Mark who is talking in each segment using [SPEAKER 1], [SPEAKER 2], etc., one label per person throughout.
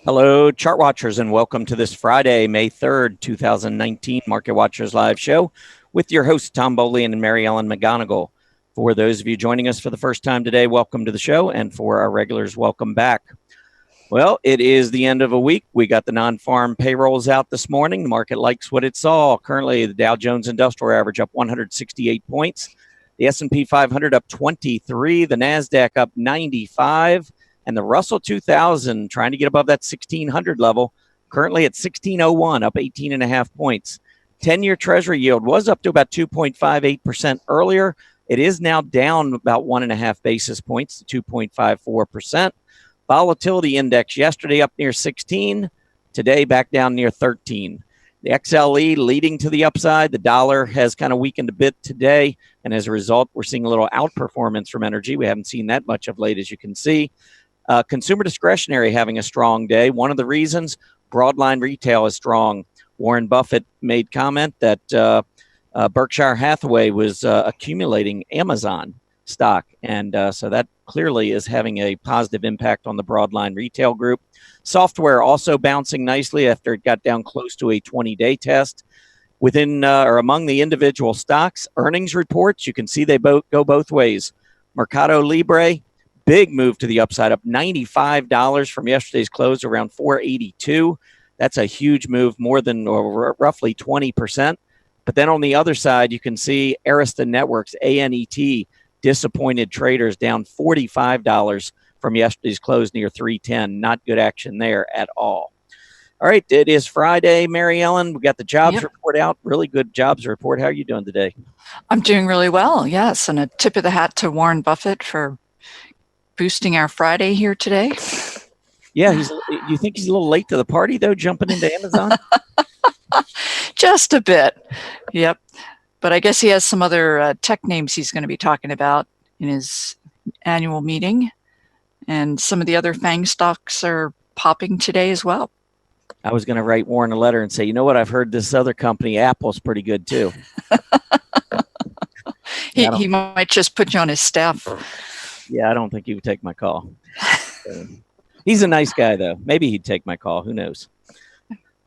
[SPEAKER 1] Hello, chart watchers, and welcome to this Friday, May 3rd, 2019 Market Watchers Live Show with your hosts, Tom Bolian and Mary Ellen McGonigal. For those of you joining us for the first time today, welcome to the show, and for our regulars, welcome back. Well, it is the end of a week. We got the non-farm payrolls out this morning. The market likes what it saw. Currently, the Dow Jones Industrial Average up 168 points. The S&P 500 up 23. The NASDAQ up 95. And the Russell 2000 trying to get above that 1600 level, currently at 1601, up 18.5 points. 10-year Treasury yield was up to about 2.58% earlier. It is now down about 1.5 basis points to 2.54%. Volatility index yesterday up near 16, today back down near 13. The XLE leading to the upside. The dollar has kind of weakened a bit today, and as a result, we're seeing a little outperformance from energy. We haven't seen that much of late, as you can see. Consumer discretionary having a strong day. One of the reasons, broadline retail is strong. Warren Buffett made comment that Berkshire Hathaway was accumulating Amazon stock, and so that clearly is having a positive impact on the broadline retail group. Software also bouncing nicely after it got down close to a 20-day test. Within or among the individual stocks, earnings reports, you can see they both go both ways. Mercado Libre, big move to the upside, up $95 from yesterday's close, around $482. That's a huge move, more than roughly 20%. But then on the other side, you can see Arista Networks, ANET, disappointed traders, down $45 from yesterday's close, near 310. Not good action there at all. All right, it is Friday, Mary Ellen. We got the jobs report out. Really good jobs report. How are you doing today?
[SPEAKER 2] I'm doing really well, yes. And a tip of the hat to Warren Buffett for boosting our Friday here today.
[SPEAKER 1] Yeah, you think he's a little late to the party, though, jumping into Amazon?
[SPEAKER 2] Just a bit, yep. But I guess he has some other tech names he's going to be talking about in his annual meeting. And some of the other FANG stocks are popping today as well.
[SPEAKER 1] I was going to write Warren a letter and say, you know what, I've heard this other company, Apple's pretty good, too.
[SPEAKER 2] He might just put you on his staff.
[SPEAKER 1] Yeah, I don't think he would take my call. He's a nice guy, though. Maybe he'd take my call. Who knows?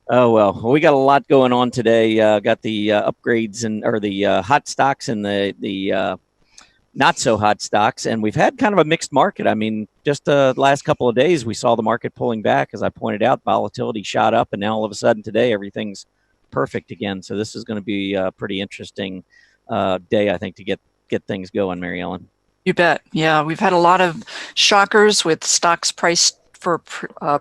[SPEAKER 1] Oh, well, we got a lot going on today. Got the upgrades or the hot stocks and the not so hot stocks. And we've had kind of a mixed market. I mean, just the last couple of days, we saw the market pulling back. As I pointed out, volatility shot up. And now all of a sudden today, everything's perfect again. So this is going to be a pretty interesting day, I think, to get things going, Mary Ellen.
[SPEAKER 2] You bet. Yeah, we've had a lot of shockers with stocks priced for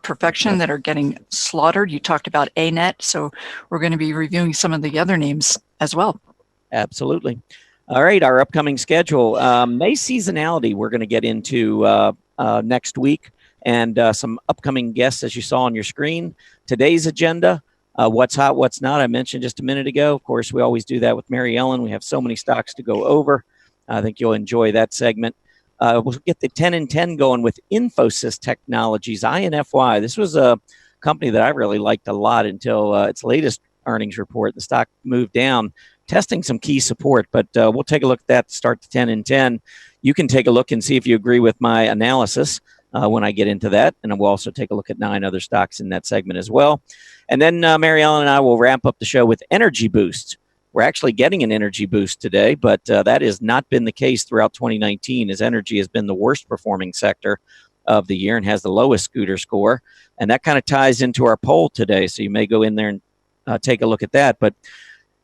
[SPEAKER 2] perfection that are getting slaughtered. You talked about ANET, so we're going to be reviewing some of the other names as well.
[SPEAKER 1] Absolutely. All right, our upcoming schedule. May seasonality we're going to get into next week, and some upcoming guests, as you saw on your screen. Today's agenda, what's hot, what's not, I mentioned just a minute ago. Of course, we always do that with Mary Ellen. We have so many stocks to go over. I think you'll enjoy that segment. We'll get the 10 and 10 going with Infosys Technologies, INFY. This was a company that I really liked a lot until its latest earnings report. The stock moved down, testing some key support, but we'll take a look at that to start the 10 and 10. You can take a look and see if you agree with my analysis when I get into that, and we'll also take a look at 9 other stocks in that segment as well. And then Mary Ellen and I will wrap up the show with Energy Boost. We're actually getting an energy boost today, but that has not been the case throughout 2019, as energy has been the worst performing sector of the year and has the lowest scooter score. And that kind of ties into our poll today, so you may go in there and take a look at that. But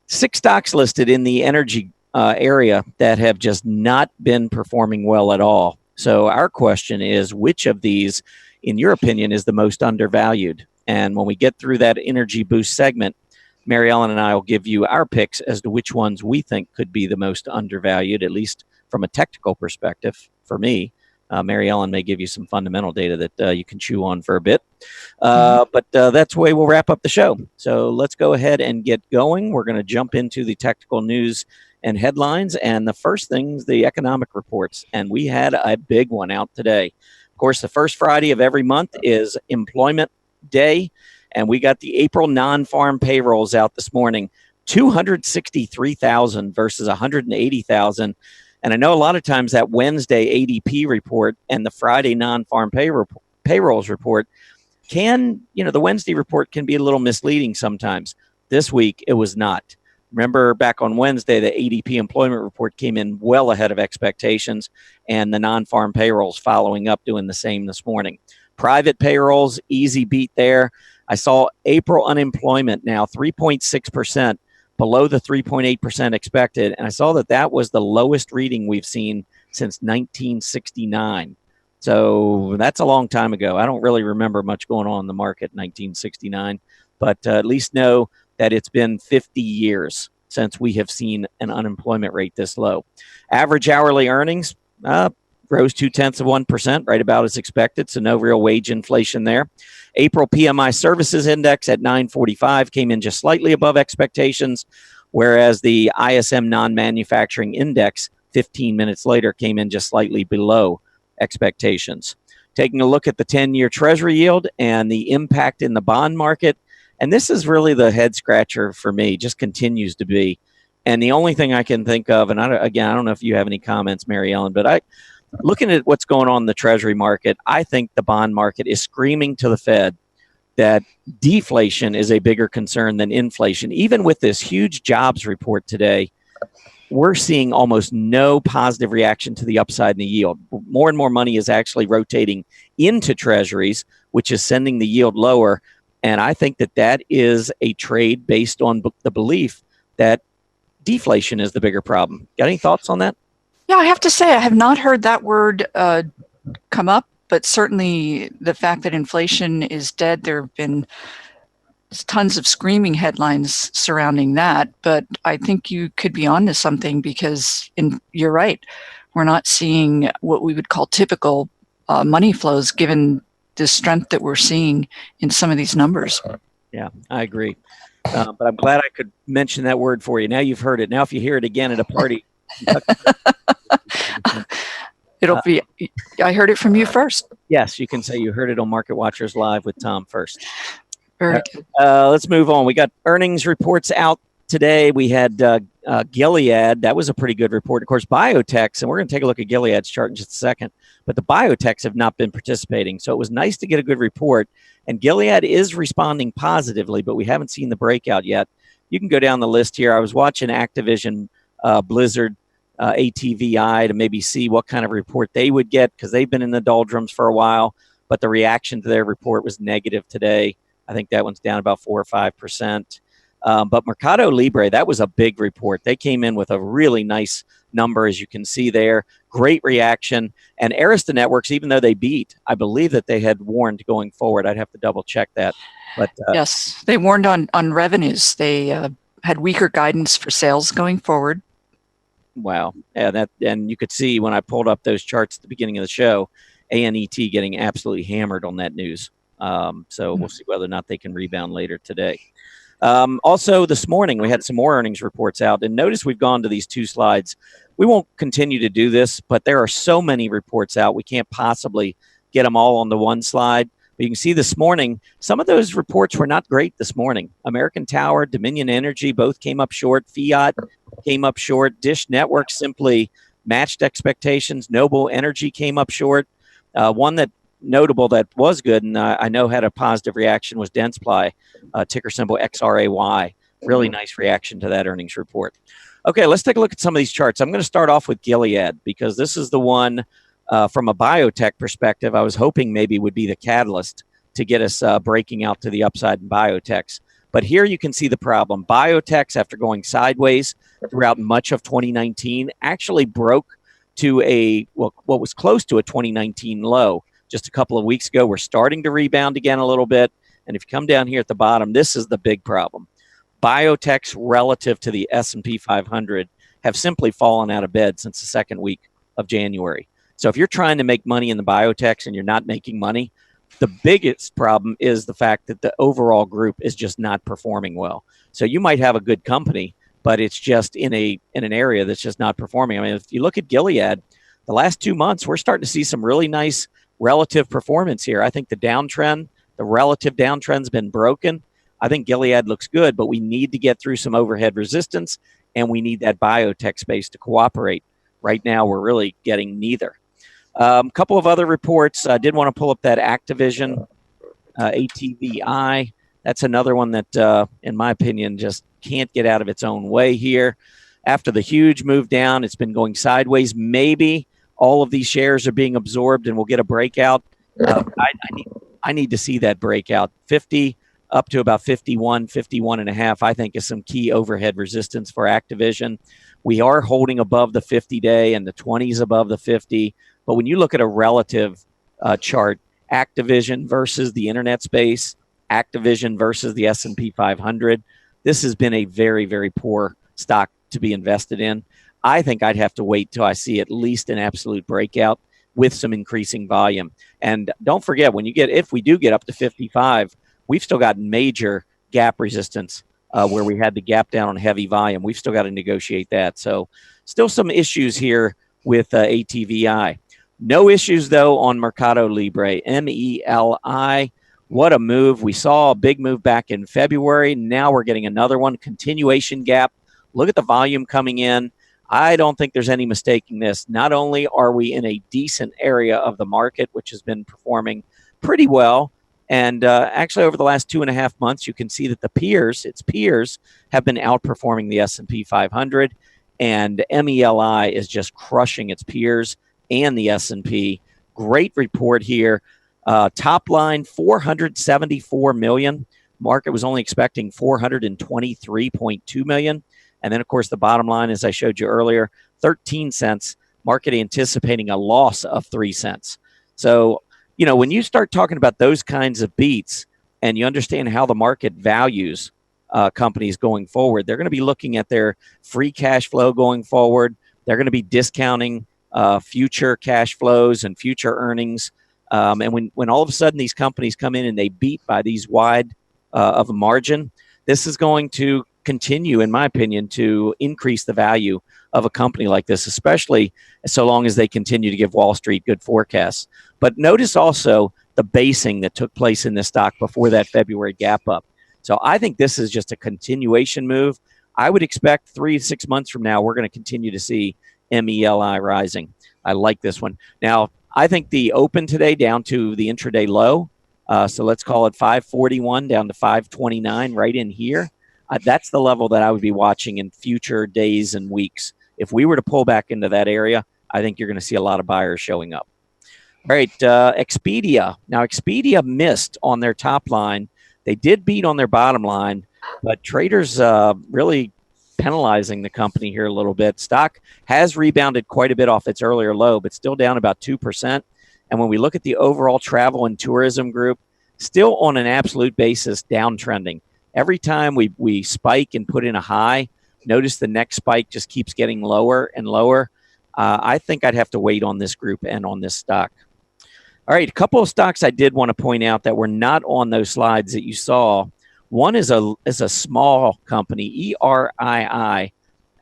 [SPEAKER 1] 6 stocks listed in the energy area that have just not been performing well at all. So our question is, which of these, in your opinion, is the most undervalued? And when we get through that energy boost segment, Mary Ellen and I will give you our picks as to which ones we think could be the most undervalued, at least from a technical perspective. For me, Mary Ellen may give you some fundamental data that you can chew on for a bit. But that's the way we'll wrap up the show. So let's go ahead and get going. We're going to jump into the technical news and headlines. And the first thing is the economic reports. And we had a big one out today. Of course, the first Friday of every month is Employment Day. And we got the April non-farm payrolls out this morning, 263,000 versus 180,000. And I know a lot of times that Wednesday ADP report and the Friday non-farm payrolls report the Wednesday report can be a little misleading sometimes. This week, it was not. Remember back on Wednesday, the ADP employment report came in well ahead of expectations, and the non-farm payrolls following up doing the same this morning. Private payrolls, easy beat there. I saw April unemployment now 3.6%, below the 3.8% expected, and I saw that was the lowest reading we've seen since 1969. So that's a long time ago. I don't really remember much going on in the market in 1969, but at least know that it's been 50 years since we have seen an unemployment rate this low. Average hourly earnings rose 0.2%, right about as expected, so no real wage inflation there. April PMI Services Index at 945 came in just slightly above expectations, whereas the ISM Non-Manufacturing Index 15 minutes later came in just slightly below expectations. Taking a look at the 10-year Treasury yield and the impact in the bond market, and this is really the head scratcher for me, just continues to be. And the only thing I can think of, and I don't know if you have any comments, Mary Ellen, but looking at what's going on in the Treasury market, I think the bond market is screaming to the Fed that deflation is a bigger concern than inflation. Even with this huge jobs report today, we're seeing almost no positive reaction to the upside in the yield. More and more money is actually rotating into Treasuries, which is sending the yield lower. And I think that is a trade based on the belief that deflation is the bigger problem. Got any thoughts on that?
[SPEAKER 2] Yeah, I have to say I have not heard that word come up, but certainly the fact that inflation is dead, there have been tons of screaming headlines surrounding that. But I think you could be onto something because you're right. We're not seeing what we would call typical money flows given the strength that we're seeing in some of these numbers.
[SPEAKER 1] Yeah, I agree. But I'm glad I could mention that word for you. Now you've heard it. Now if you hear it again at a party.
[SPEAKER 2] It'll be, I heard it from you first.
[SPEAKER 1] Yes, you can say you heard it on Market Watchers Live with Tom first.
[SPEAKER 2] Very good.
[SPEAKER 1] Let's move on. We got earnings reports out today. We had Gilead. That was a pretty good report. Of course, biotechs, and we're going to take a look at Gilead's chart in just a second, but the biotechs have not been participating. So it was nice to get a good report. And Gilead is responding positively, but we haven't seen the breakout yet. You can go down the list here. I was watching Activision, Blizzard, ATVI to maybe see what kind of report they would get because they've been in the doldrums for a while, but the reaction to their report was negative today. I think that one's down about 4 or 5%. But Mercado Libre, that was a big report. They came in with a really nice number, as you can see there. Great reaction. And Arista Networks, even though they beat, I believe that they had warned going forward. I'd have to double check that. But
[SPEAKER 2] yes, they warned on revenues. They had weaker guidance for sales going forward.
[SPEAKER 1] Wow. Yeah, and you could see when I pulled up those charts at the beginning of the show, ANET getting absolutely hammered on that news. So we'll see whether or not they can rebound later today. Also, this morning, we had some more earnings reports out. And notice we've gone to these two slides. We won't continue to do this, but there are so many reports out. We can't possibly get them all on the one slide. But you can see this morning, some of those reports were not great this morning. American Tower, Dominion Energy, both came up short. Fiat came up short. Dish Network simply matched expectations. Noble Energy came up short. One that notable that was good and I know had a positive reaction was Dentsply, ticker symbol XRAY. Really nice reaction to that earnings report. Okay, let's take a look at some of these charts. I'm going to start off with Gilead because this is the one from a biotech perspective I was hoping maybe would be the catalyst to get us breaking out to the upside in biotechs. But here you can see the problem. Biotechs, after going sideways throughout much of 2019, actually broke to what was close to a 2019 low just a couple of weeks ago. We're starting to rebound again a little bit. And if you come down here at the bottom, this is the big problem. Biotechs relative to the S&P 500 have simply fallen out of bed since the second week of January. So if you're trying to make money in the biotechs and you're not making money, the biggest problem is the fact that the overall group is just not performing well. So you might have a good company, but it's just in an area that's just not performing. I mean, if you look at Gilead, the last 2 months, we're starting to see some really nice relative performance here. I think the relative downtrend's been broken. I think Gilead looks good, but we need to get through some overhead resistance, and we need that biotech space to cooperate. Right now, we're really getting neither. A couple of other reports. I did want to pull up that Activision ATVI, that's another one that, in my opinion, just can't get out of its own way here. After the huge move down, it's been going sideways. Maybe all of these shares are being absorbed and we'll get a breakout. I need to see that breakout. 50 up to about 51, 51 and a half, I think is some key overhead resistance for Activision. We are holding above the 50-day and the 20s above the 50. But when you look at a relative chart, Activision versus the internet space, Activision versus the S&P 500, this has been a very, very poor stock to be invested in. I think I'd have to wait till I see at least an absolute breakout with some increasing volume. And don't forget, if we do get up to 55, we've still got major gap resistance where we had the gap down on heavy volume. We've still got to negotiate that. So still some issues here with ATVI. No issues, though, on Mercado Libre, MELI. What a move. We saw a big move back in February. Now we're getting another one, continuation gap. Look at the volume coming in. I don't think there's any mistaking this. Not only are we in a decent area of the market, which has been performing pretty well, and actually over the last 2.5 months, you can see that its peers have been outperforming the S&P 500, and MELI is just crushing its peers and the S&P. Great report here. Top line, 474 million. Market was only expecting 423.2 million. And then, of course, the bottom line, as I showed you earlier, 13 cents. Market anticipating a loss of 3 cents. So, when you start talking about those kinds of beats and you understand how the market values companies going forward, they're going to be looking at their free cash flow going forward. They're going to be discounting future cash flows and future earnings. And when all of a sudden these companies come in and they beat by these wide of a margin, this is going to continue, in my opinion, to increase the value of a company like this, especially so long as they continue to give Wall Street good forecasts. But notice also the basing that took place in this stock before that February gap up. So I think this is just a continuation move. I would expect 3 to 6 months from now, we're going to continue to see MELI rising. I like this one. Now, I think the open today down to the intraday low. So let's call it 541 down to 529 right in here. That's the level that I would be watching in future days and weeks. If we were to pull back into that area, I think you're going to see a lot of buyers showing up. All right, Expedia. Now, Expedia missed on their top line. They did beat on their bottom line, but traders really penalizing the company here a little bit. Stock has rebounded quite a bit off its earlier low, but still down about 2%. And when we look at the overall travel and tourism group, still on an absolute basis, downtrending. Every time we spike and put in a high, notice the next spike just keeps getting lower and lower. I think I'd have to wait on this group and on this stock. All right, a couple of stocks I did want to point out that were not on those slides that you saw. One is a small company, ERII.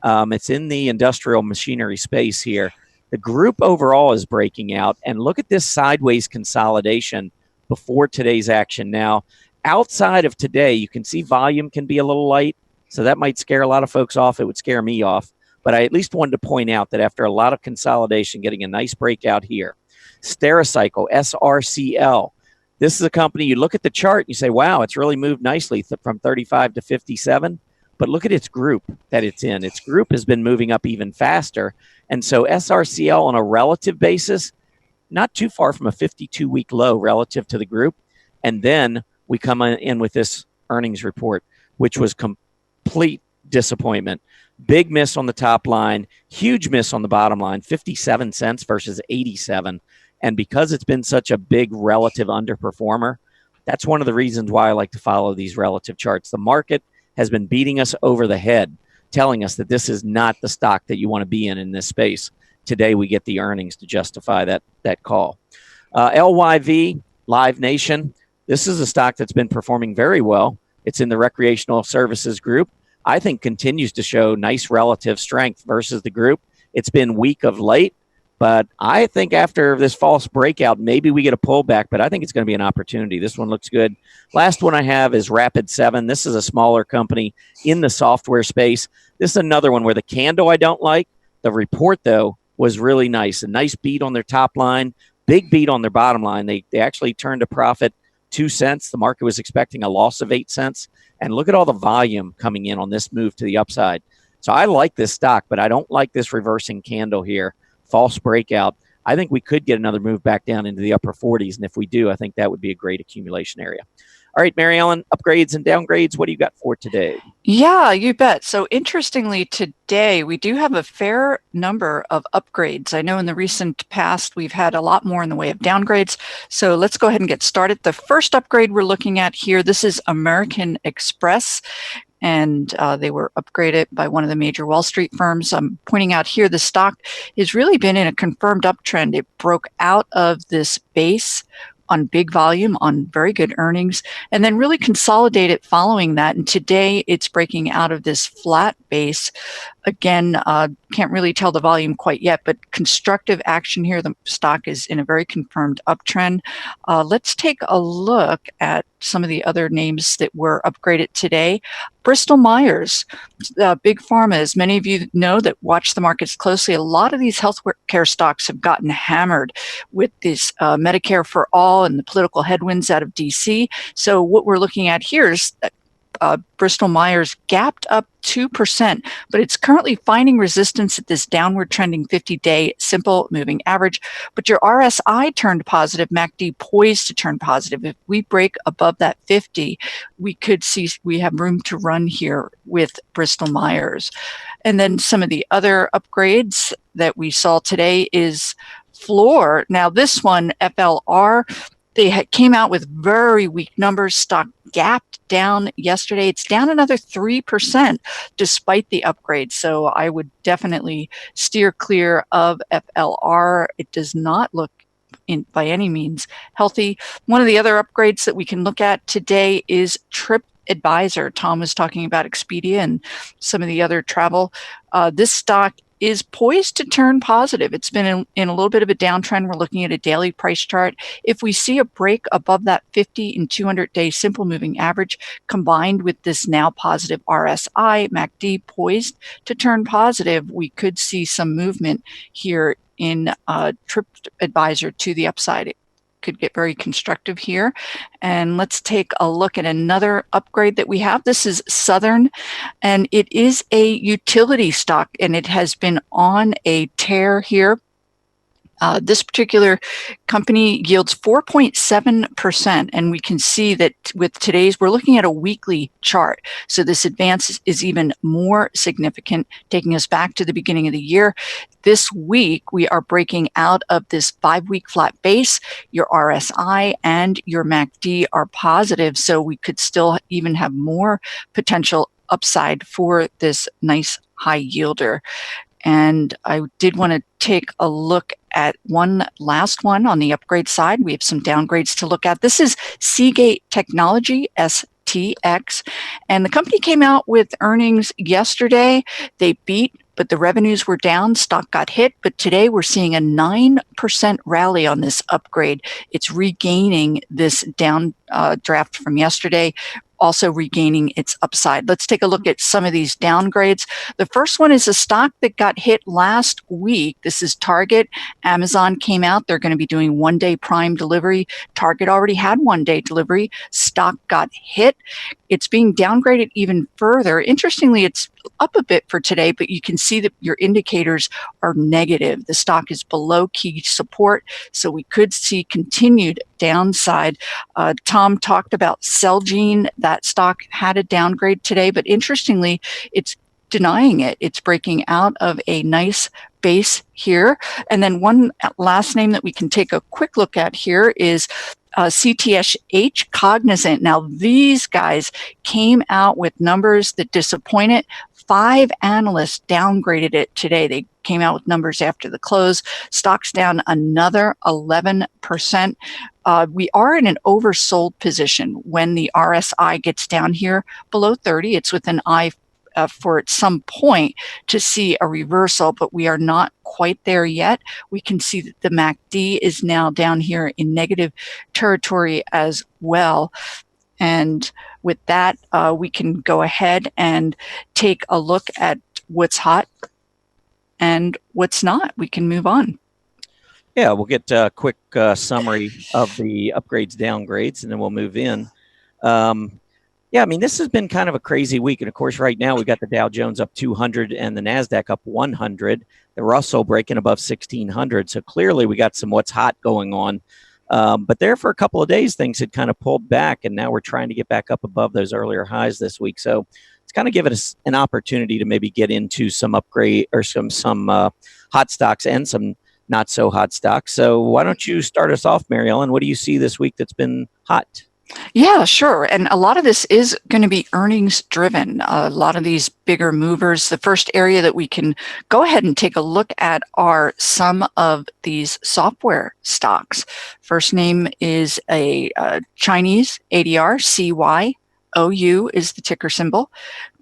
[SPEAKER 1] It's in the industrial machinery space here. The group overall is breaking out, and look at this sideways consolidation before today's action. Now, outside of today, you can see volume can be a little light, so that might scare a lot of folks off. It would scare me off, but I at least wanted to point out that after a lot of consolidation, getting a nice breakout here. Stericycle, SRCL. This is a company, you look at the chart, and you say, wow, it's really moved nicely from 35 to 57. But look at its group that it's in. Its group has been moving up even faster. And so SRCL on a relative basis, not too far from a 52-week low relative to the group. And then we come in with this earnings report, which was complete disappointment. Big miss on the top line, huge miss on the bottom line, 57 cents versus 87. And because it's been such a big relative underperformer, that's one of the reasons why I like to follow these relative charts. The market has been beating us over the head, telling us that this is not the stock that you want to be in this space. Today, we get the earnings to justify that call. LYV, Live Nation, this is a stock that's been performing very well. It's in the recreational services group. I think continues to show nice relative strength versus the group. It's been weak of late, but I think after this false breakout, maybe we get a pullback, but I think it's going to be an opportunity. This one looks good. Last one I have is Rapid7. This is a smaller company in the software space. This is another one where the candle I don't like. The report, though, was really nice. A nice beat on their top line, big beat on their bottom line. They actually turned a profit 2 cents. The market was expecting a loss of 8 cents. And look at all the volume coming in on this move to the upside. So I like this stock, but I don't like this reversing candle here. False breakout. I think we could get another move back down into the upper 40s. And if we do, I think that would be a great accumulation area. All right, Mary Ellen, upgrades and downgrades. What do you got for today?
[SPEAKER 2] Yeah, you bet. So interestingly, today we do have a fair number of upgrades. I know in the recent past we've had a lot more in the way of downgrades. So let's go ahead and get started. The first upgrade we're looking at here, this is American Express. And they were upgraded by one of the major Wall Street firms. I'm pointing out here the stock has really been in a confirmed uptrend. It broke out of this base on big volume, on very good earnings, and then really consolidated following that. And today it's breaking out of this flat base. Again, can't really tell the volume quite yet, but constructive action here. The stock is in a very confirmed uptrend. Let's take a look at some of the other names that were upgraded today. Bristol Myers, big pharma, as many of you know that watch the markets closely, a lot of these healthcare stocks have gotten hammered with this Medicare for all and the political headwinds out of DC. So what we're looking at here is Bristol Myers gapped up 2%, but it's currently finding resistance at this downward trending 50-day simple moving average. But your RSI turned positive, MACD poised to turn positive. If we break above that 50, we could see we have room to run here with Bristol Myers. And then some of the other upgrades that we saw today is Fluor. Now this one, FLR, they came out with very weak numbers. Stock gapped down yesterday. It's down another 3% despite the upgrade. So I would definitely steer clear of FLR. It does not look by any means healthy. One of the other upgrades that we can look at today is TripAdvisor. Tom was talking about Expedia and some of the other travel. This stock is poised to turn positive. It's been in a little bit of a downtrend. We're looking at a daily price chart. If we see a break above that 50 and 200-day simple moving average, combined with this now positive RSI, MACD poised to turn positive, we could see some movement here in TripAdvisor to the upside. It could get very constructive here. And let's take a look at another upgrade that we have. This is Southern, and it is a utility stock, and it has been on a tear here. This particular company yields 4.7%, and we can see that with today's, we're looking at a weekly chart. So this advance is even more significant, taking us back to the beginning of the year. This week, we are breaking out of this 5-week flat base. Your RSI and your MACD are positive, so we could still even have more potential upside for this nice high yielder. And I did want to take a look at one last one on the upgrade side. We have some downgrades to look at. This is Seagate Technology, STX, and the company came out with earnings yesterday. They beat, but the revenues were down. Stock got hit, but today we're seeing a 9% rally on this upgrade. It's regaining this down draft from yesterday, also regaining its upside. Let's take a look at some of these downgrades. The first one is a stock that got hit last week. This is Target. Amazon came out. They're going to be doing one-day Prime delivery. Target already had one-day delivery. Stock got hit. It's being downgraded even further. Interestingly, it's up a bit for today, but you can see that your indicators are negative. The stock is below key support, so we could see continued downside. Tom talked about Celgene. That stock had a downgrade today, but interestingly, it's denying it. It's breaking out of a nice base here. And then one last name that we can take a quick look at here is CTSH, Cognizant. Now, these guys came out with numbers that disappointed. 5 analysts downgraded it today. They came out with numbers after the close. Stock's down another 11%. We are in an oversold position when the RSI gets down here below 30. It's with an eye for at some point to see a reversal, but we are not quite there yet. We can see that the MACD is now down here in negative territory as well. And with that, we can go ahead and take a look at what's hot and what's not. We can move on.
[SPEAKER 1] Yeah, we'll get a quick summary of the upgrades, downgrades, and then we'll move in. Yeah, I mean, this has been kind of a crazy week. And of course, right now we got the Dow Jones up 200 and the NASDAQ up 100. The Russell breaking above 1600. So clearly we got some what's hot going on. But there for a couple of days, things had kind of pulled back. And now we're trying to get back up above those earlier highs this week. So it's kind of given us an opportunity to maybe get into some upgrade or some hot stocks and some not so hot stocks. So why don't you start us off, Mary Ellen? What do you see this week that's been hot?
[SPEAKER 2] Yeah, sure. And a lot of this is going to be earnings driven. A lot of these bigger movers. The first area that we can go ahead and take a look at are some of these software stocks. First name is a Chinese ADR, CYOU is the ticker symbol.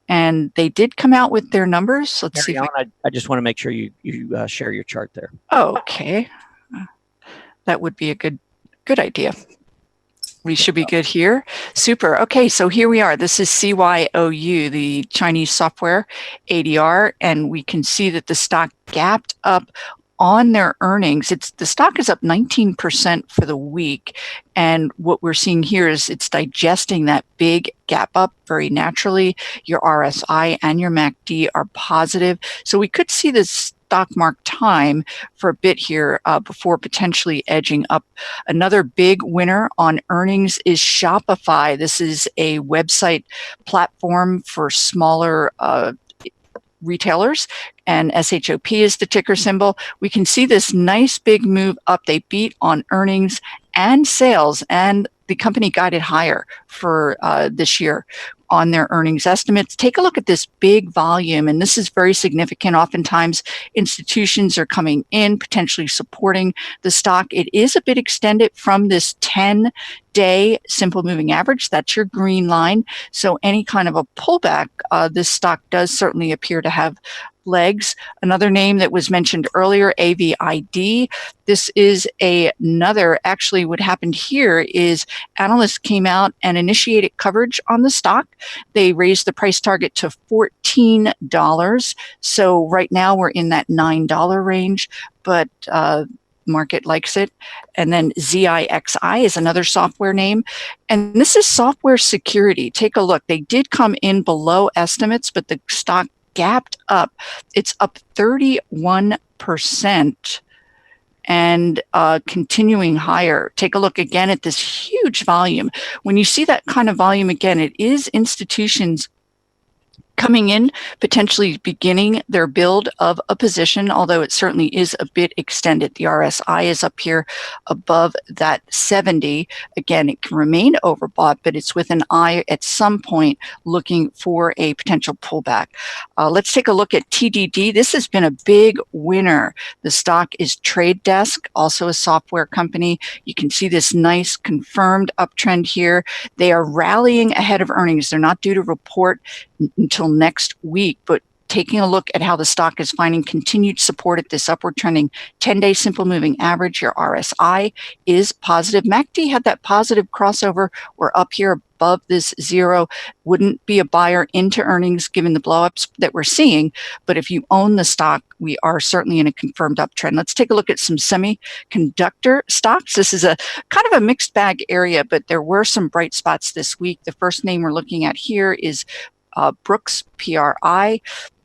[SPEAKER 2] And they did come out with their numbers. Let's see.
[SPEAKER 1] I just want to make sure you share your chart there.
[SPEAKER 2] Okay. That would be a good idea. We should be good here. Super. Okay, so here we are. This is CYOU, the Chinese software ADR, and we can see that the stock gapped up on their earnings. The stock is up 19% for the week, and what we're seeing here is it's digesting that big gap up very naturally. Your RSI and your MACD are positive, so we could see this stock mark time for a bit here before potentially edging up. Another big winner on earnings is Shopify. This is a website platform for smaller retailers, and SHOP is the ticker symbol. We can see this nice big move up. They beat on earnings and sales, and the company guided higher for this year on their earnings estimates. Take a look at this big volume, and this is very significant. Oftentimes, institutions are coming in, potentially supporting the stock. It is a bit extended from this 10-day simple moving average. That's your green line. So any kind of a pullback, this stock does certainly appear to have legs. Another name that was mentioned earlier, AVID. This is another, actually what happened here is analysts came out and initiated coverage on the stock. They raised the price target to $14. So right now we're in that $9 range, but market likes it. And then ZIXI is another software name. And this is software security. Take a look. They did come in below estimates, but the stock gapped up. It's up 31% and continuing higher. Take a look again at this huge volume. When you see that kind of volume again, it is institutions coming in, potentially beginning their build of a position, although it certainly is a bit extended. The RSI is up here above that 70. Again, it can remain overbought, but it's with an eye at some point looking for a potential pullback. Let's take a look at TDD. This has been a big winner. The stock is Trade Desk, also a software company. You can see this nice confirmed uptrend here. They are rallying ahead of earnings. They're not due to report until next week, but taking a look at how the stock is finding continued support at this upward trending 10-day simple moving average. Your RSI is positive. MACD had that positive crossover. We're up here above this zero. Wouldn't be a buyer into earnings given the blowups that we're seeing, but if you own the stock, we are certainly in a confirmed uptrend. Let's take a look at some semiconductor stocks. This is a kind of a mixed bag area, but there were some bright spots this week. The first name we're looking at here is Brooks, PRI.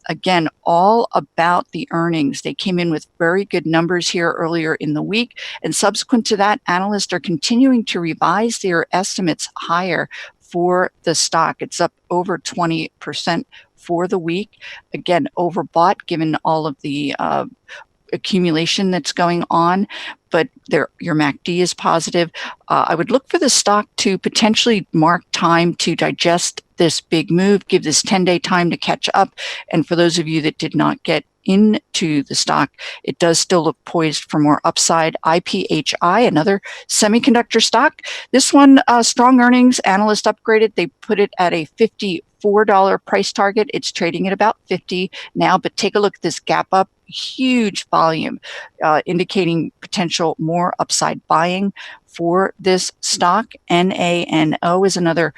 [SPEAKER 2] Again, all about the earnings. They came in with very good numbers here earlier in the week. And subsequent to that, analysts are continuing to revise their estimates higher for the stock. It's up over 20% for the week. Again, overbought given all of the accumulation that's going on, but your MACD is positive. I would look for the stock to potentially mark time to digest this big move, give this 10-day time to catch up. And for those of you that did not get into the stock, it does still look poised for more upside. IPHI, another semiconductor stock. This one, strong earnings, analyst upgraded. They put it at a $54 price target. It's trading at about 50 now, but take a look at this gap up. Huge volume, indicating potential more upside buying for this stock. NANO is another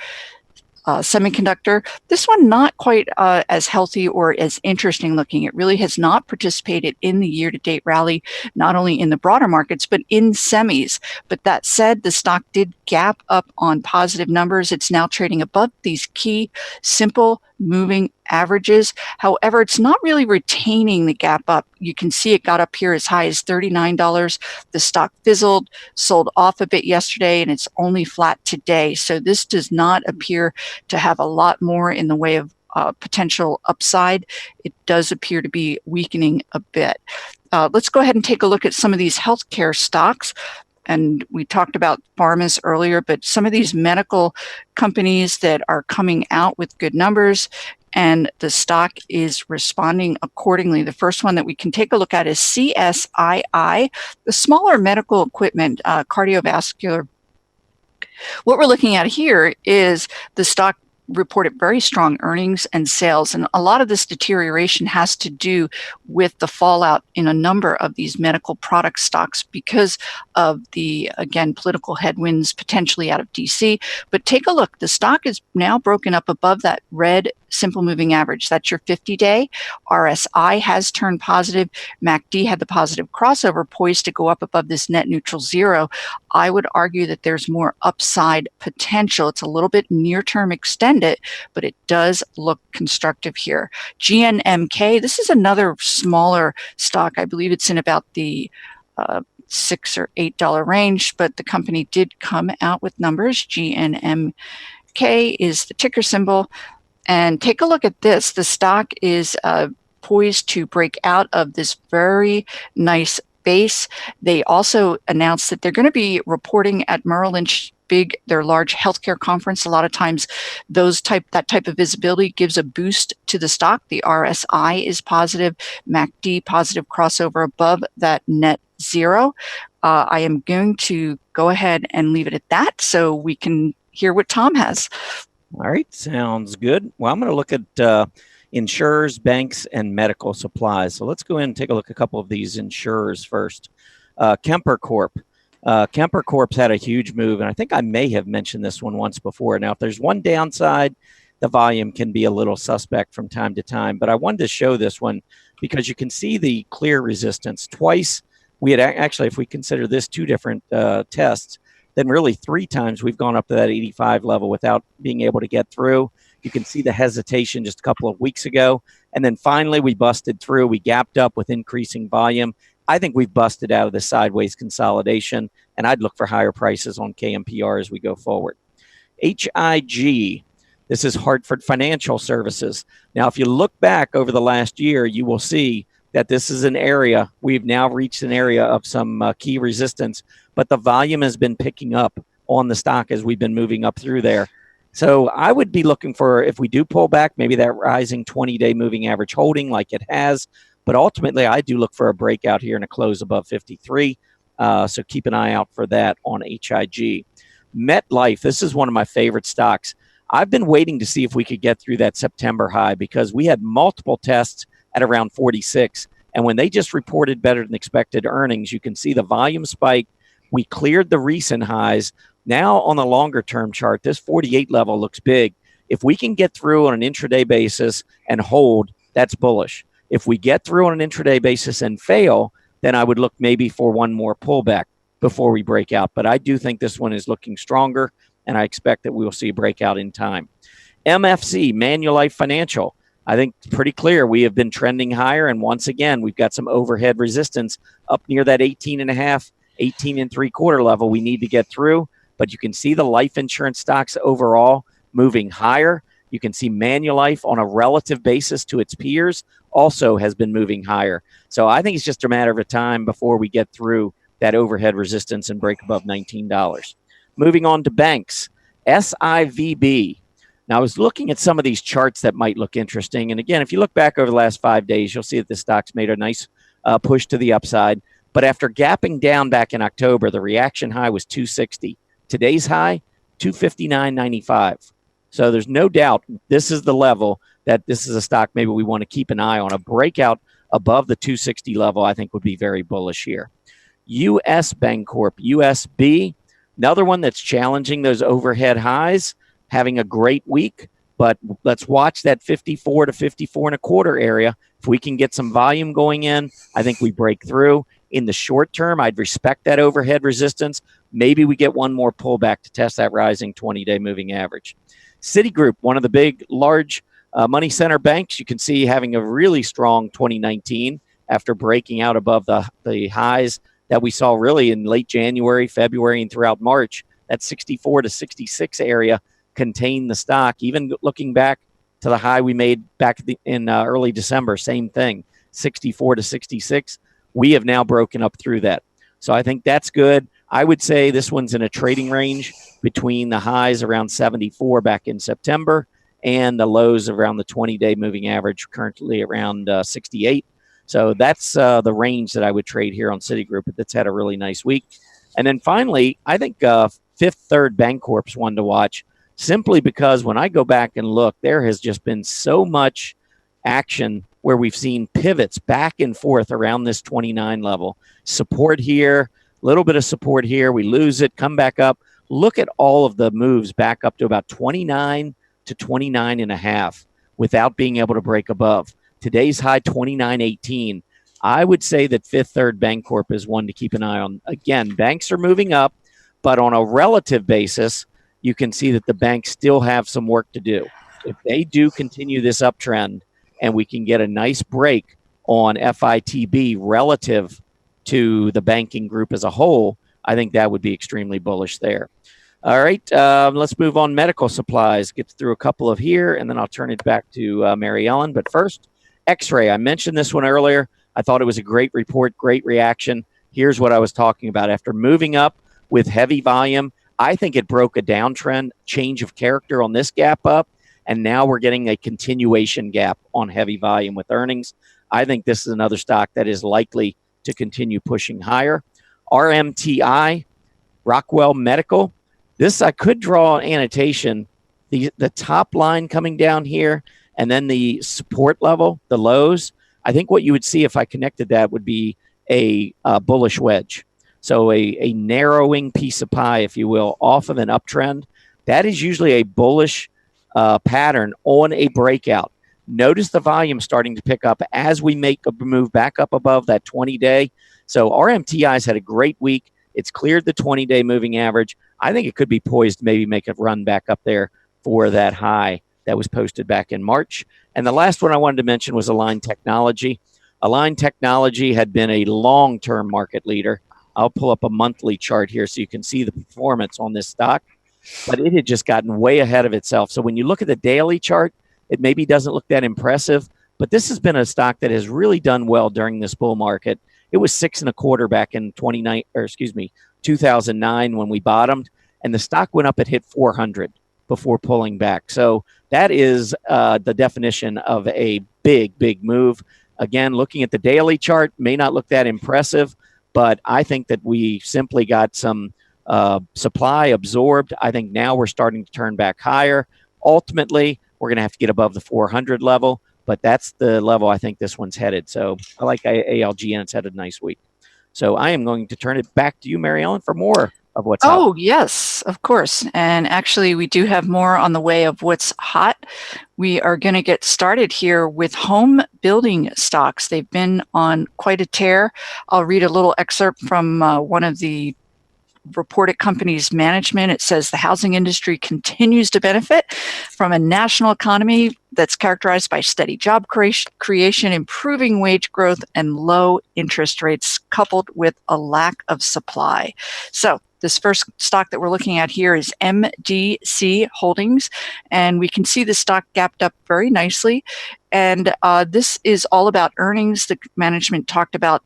[SPEAKER 2] semiconductor. This one not quite as healthy or as interesting looking. It really has not participated in the year-to-date rally, not only in the broader markets, but in semis. But that said, the stock did gap up on positive numbers. It's now trading above these key simple moving averages. However, it's not really retaining the gap up. You can see it got up here as high as $39. The stock fizzled, sold off a bit yesterday, and it's only flat today. So this does not appear to have a lot more in the way of potential upside. It does appear to be weakening a bit. Let's go ahead and take a look at some of these healthcare stocks. And we talked about pharmas earlier, but some of these medical companies that are coming out with good numbers, and the stock is responding accordingly. The first one that we can take a look at is CSII, the smaller medical equipment, cardiovascular. What we're looking at here is the stock reported very strong earnings and sales, and a lot of this deterioration has to do with the fallout in a number of these medical product stocks because of the, again, political headwinds potentially out of DC. But take a look, the stock is now broken up above that red simple moving average. That's your 50-day. RSI has turned positive. MACD had the positive crossover, poised to go up above this net neutral zero. I would argue that there's more upside potential. It's a little bit near-term extended, but it does look constructive here. GNMK, this is another smaller stock. I believe it's in about the $6 or $8 range, but the company did come out with numbers. GNMK is the ticker symbol. And take a look at this. The stock is poised to break out of this very nice base. They also announced that they're going to be reporting at Merrill Lynch their large healthcare conference. A lot of times that type of visibility gives a boost to the stock. The RSI is positive, MACD positive crossover above that net zero. I am going to go ahead and leave it at that so we can hear what Tom has.
[SPEAKER 1] All right, sounds good. Well, I'm going to look at insurers, banks, and medical supplies. So let's go in and take a look at a couple of these insurers first. Kemper Corp. Kemper Corp's had a huge move, and I think I may have mentioned this one once before. Now, if there's one downside, the volume can be a little suspect from time to time, but I wanted to show this one because you can see the clear resistance. Twice, we had actually, if we consider this two different tests, then really three times we've gone up to that 85 level without being able to get through. You can see the hesitation just a couple of weeks ago. And then finally we busted through. We gapped up with increasing volume. I think we've busted out of the sideways consolidation, and I'd look for higher prices on KMPR as we go forward. HIG, this is Hartford Financial Services. Now, if you look back over the last year, you will see that this is an area, we've now reached an area of some key resistance, but the volume has been picking up on the stock as we've been moving up through there. So I would be looking for, if we do pull back, maybe that rising 20-day moving average holding like it has. But ultimately, I do look for a breakout here and a close above 53. So keep an eye out for that on HIG. MetLife, this is one of my favorite stocks. I've been waiting to see if we could get through that September high because we had multiple tests at around 46. And when they just reported better than expected earnings, you can see the volume spike. We cleared the recent highs. Now on the longer term chart, this 48 level looks big. If we can get through on an intraday basis and hold, that's bullish. If we get through on an intraday basis and fail, then I would look maybe for one more pullback before we break out. But I do think this one is looking stronger, and I expect that we will see a breakout in time. MFC, Manulife Financial. I think it's pretty clear we have been trending higher, and once again, we've got some overhead resistance up near that 18.5, 18.75 level we need to get through. But you can see the life insurance stocks overall moving higher. You can see Manulife on a relative basis to its peers also has been moving higher. So I think it's just a matter of time before we get through that overhead resistance and break above $19. Moving on to banks, SIVB. Now, I was looking at some of these charts that might look interesting. And again, if you look back over the last 5 days, you'll see that the stock's made a nice push to the upside. But after gapping down back in October, the reaction high was 260. Today's high, 259.95. So there's no doubt this is the level that this is a stock maybe we want to keep an eye on. A breakout above the 260 level, I think, would be very bullish here. US Bancorp, USB, another one that's challenging those overhead highs. having a great week, but let's watch that 54 to 54 and a quarter area. If we can get some volume going in, I think we break through. In the short term, I'd respect that overhead resistance. Maybe we get one more pullback to test that rising 20-day moving average. Citigroup, one of the big, large money center banks, you can see having a really strong 2019 after breaking out above the highs that we saw really in late January, February, and throughout March. That 64 to 66 area contained the stock. Even looking back to the high we made back in early December, same thing, 64 to 66. We have now broken up through that. So I think that's good. I would say this one's in a trading range between the highs around 74 back in September and the lows around the 20-day moving average, currently around 68. So that's the range that I would trade here on Citigroup. That's had a really nice week. And then finally, I think Fifth Third Bancorp's one to watch, simply because when I go back and look, there has just been so much action where we've seen pivots back and forth around this 29 level. Support here, a little bit of support here. We lose it, come back up. Look at all of the moves back up to about 29 to 29 and a half without being able to break above. Today's high, 29.18. I would say that Fifth Third Bancorp is one to keep an eye on. Again, banks are moving up, but on a relative basis, you can see that the banks still have some work to do. If they do continue this uptrend and we can get a nice break on FITB relative to the banking group as a whole, I think that would be extremely bullish there. All right, let's move on. Medical supplies, get through a couple of here, and then I'll turn it back to Mary Ellen. But first, X-ray. I mentioned this one earlier. I thought it was a great report, great reaction. Here's what I was talking about. After moving up with heavy volume, I think it broke a downtrend, change of character on this gap up, and now we're getting a continuation gap on heavy volume with earnings. I think this is another stock that is likely to continue pushing higher. RMTI, Rockwell Medical. This I could draw annotation. The top line coming down here, and then the support level, the lows. I think what you would see if I connected that would be a bullish wedge. So a narrowing piece of pie, if you will, off of an uptrend. That is usually a bullish pattern on a breakout. Notice the volume starting to pick up as we make a move back up above that 20-day. So RMTI's had a great week. It's cleared the 20-day moving average. I think it could be poised to maybe make a run back up there for that high that was posted back in March. And the last one I wanted to mention was Align Technology. Align Technology had been a long-term market leader. I'll pull up a monthly chart here so you can see the performance on this stock. But it had just gotten way ahead of itself. So when you look at the daily chart, it maybe doesn't look that impressive. But this has been a stock that has really done well during this bull market. It was 6.25 back in 2009 when we bottomed, and the stock went up. It hit 400 before pulling back. So that is the definition of a big move. Again, looking at the daily chart may not look that impressive, but I think that we simply got some supply absorbed. I think now we're starting to turn back higher. Ultimately, we're going to have to get above the 400 level, but that's the level I think this one's headed. So I like ALG, and it's had a nice week. So I am going to turn it back to you, Mary Ellen, for more of what's hot.
[SPEAKER 2] Oh, yes, of course. And actually, we do have more on the way of what's hot. We are going to get started here with home building stocks. They've been on quite a tear. I'll read a little excerpt from one of the reported company's management. It says the housing industry continues to benefit from a national economy that's characterized by steady job creation, improving wage growth, and low interest rates, coupled with a lack of supply. So this first stock that we're looking at here is MDC Holdings, and we can see the stock gapped up very nicely. And this is all about earnings. The management talked about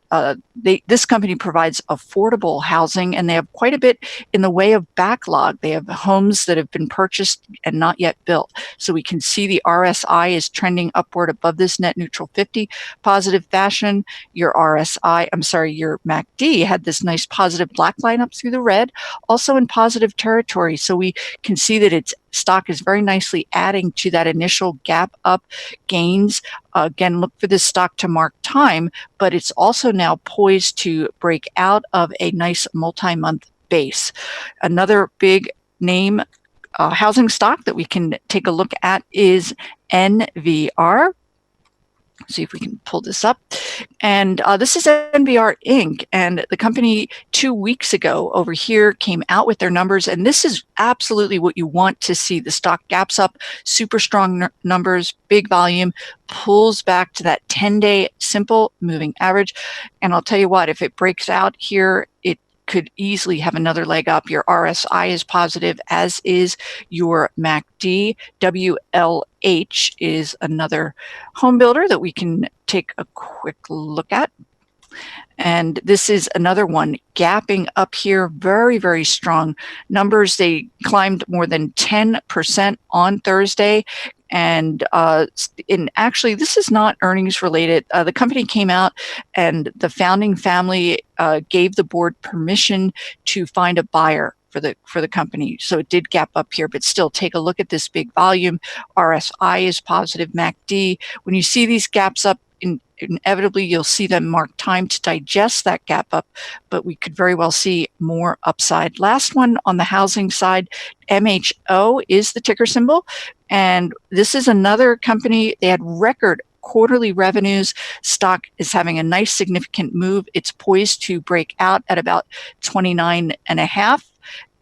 [SPEAKER 2] this company provides affordable housing, and they have quite a bit in the way of backlog. They have homes that have been purchased and not yet built. So we can see the RSI is trending upward above this net neutral 50 positive fashion. Your MACD had this nice positive black line up through the red, also in positive territory. So we can see that its stock is very nicely adding to that initial gap up gains. Again, look for this stock to mark time, but it's also now poised to break out of a nice multi-month base. Another big name housing stock that we can take a look at is NVR. See if we can pull this up. And this is NVR Inc. And the company 2 weeks ago over here came out with their numbers. And this is absolutely what you want to see. The stock gaps up, super strong numbers, big volume, pulls back to that 10-day simple moving average. And I'll tell you what, if it breaks out here, it could easily have another leg up. Your RSI is positive, as is your MACD. WLH is another home builder that we can take a quick look at. And this is another one gapping up here, very, very strong numbers. They climbed more than 10% on Thursday. And actually, this is not earnings related. The company came out and the founding family gave the board permission to find a buyer for the company. So it did gap up here, but still take a look at this big volume. RSI is positive, MACD. When you see these gaps up, inevitably you'll see them mark time to digest that gap up, but we could very well see more upside. Last one on the housing side, MHO is the ticker symbol. And this is another company. They had record quarterly revenues. Stock is having a nice significant move. It's poised to break out at about 29.5